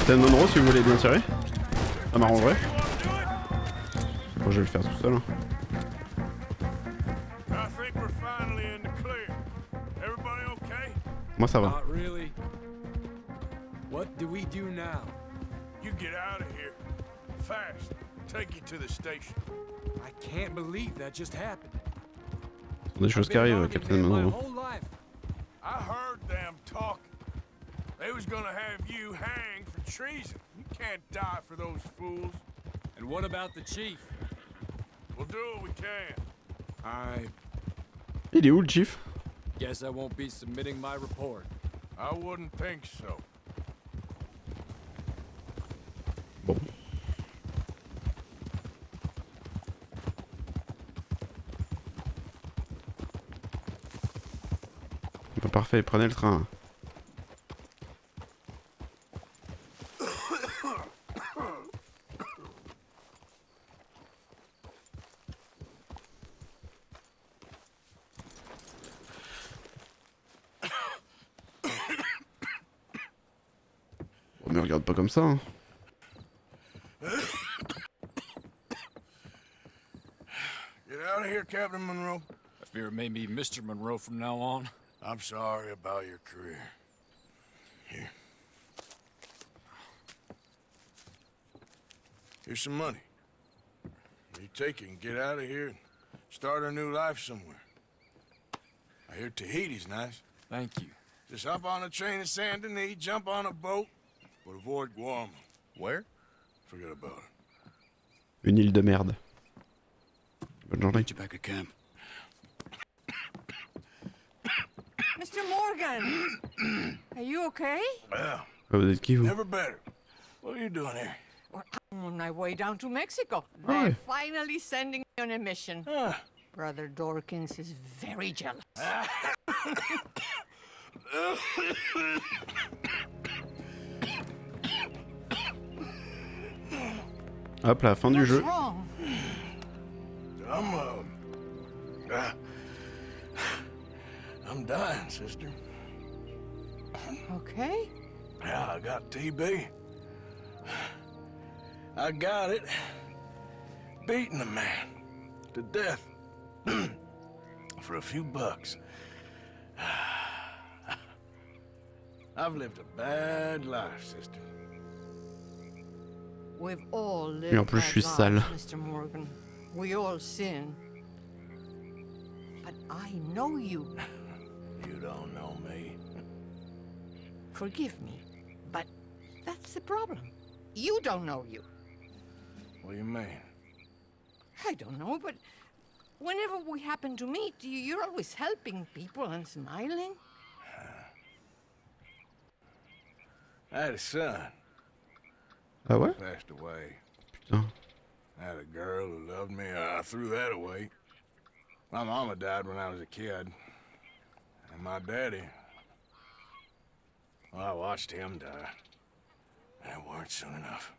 Captain Monroe si vous voulez bien tirer. Ça m'arrangerait. Bon, je vais le faire tout seul. Hein. Moi ça va. Not really. What do we do now? You get out of here. Fast. Take you to the station. I can't believe that just happened. Ce sont des choses qui arrivent, Captain Monroe. I heard them talking. They was gonna have you hanged for treason. You can't die for those fools. And what about the chief? We'll do what we can. Il est où le chief? Guess I won't be submitting my report. I wouldn't think so. parfait, prenez le train. Oh, mais regarde pas comme ça. Hein. Get out of here, Captain Monroe. I fear it may be Mr. Monroe from now on. I'm sorry about your career. Here. Here's some money. You take it and get out of here and start a new life somewhere. I hear Tahiti's nice. Thank you. Just hop on a train to Saint Denis, jump on a boat, but avoid Guam. Where? Forget about it. Une île de merde. Bonne journée. Get you back at camp. Mr. Morgan, are you okay? Well, Vous êtes qui vous? never better. What are you doing here? Well, I'm on my way down to Mexico. Hi. They're finally sending me on a mission. Brother Dorkins is very jealous. Hop là, fin du jeu. Wrong? I'm dying, sister. Okay. Yeah, I got TB. I got it. Beating a man to death for a few bucks. I've lived a bad life, sister. We've all lived Et en plus, je suis bad sale. lives, Mr. Morgan. We all sin. But I know you. You don't know me. Forgive me, but that's the problem. You don't know you. What do you mean? I don't know, but whenever we happen to meet, you're always helping people and smiling. I had a son. Ah ouais? Passed away. Putain. I had a girl who loved me. I threw that away. My mama died when I was a kid. And my daddy, well, I watched him die. And it weren't soon enough.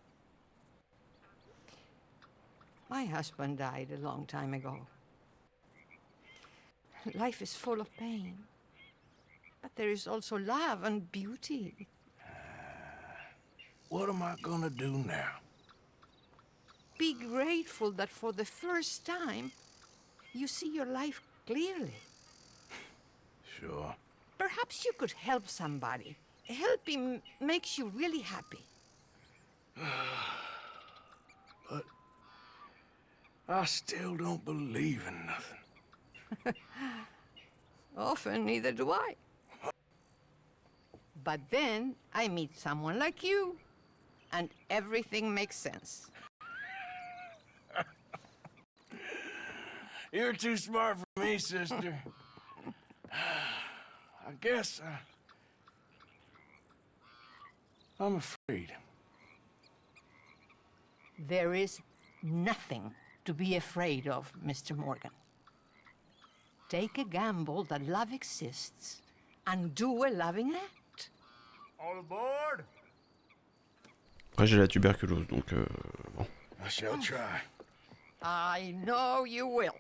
My husband died a long time ago. Life is full of pain. But there is also love and beauty. What am I gonna do now? Be grateful that for the first time, you see your life clearly. Sure. Perhaps you could help somebody. Helping makes you really happy. But I still don't believe in nothing. Often, neither do I. But then I meet someone like you, and everything makes sense. You're too smart for me, sister. I guess I'm afraid. There is nothing to be afraid of, Mr. Morgan. Take a gamble that love exists and do a loving act. All aboard! Après j'ai la tuberculose donc bon. I shall try. I know you will.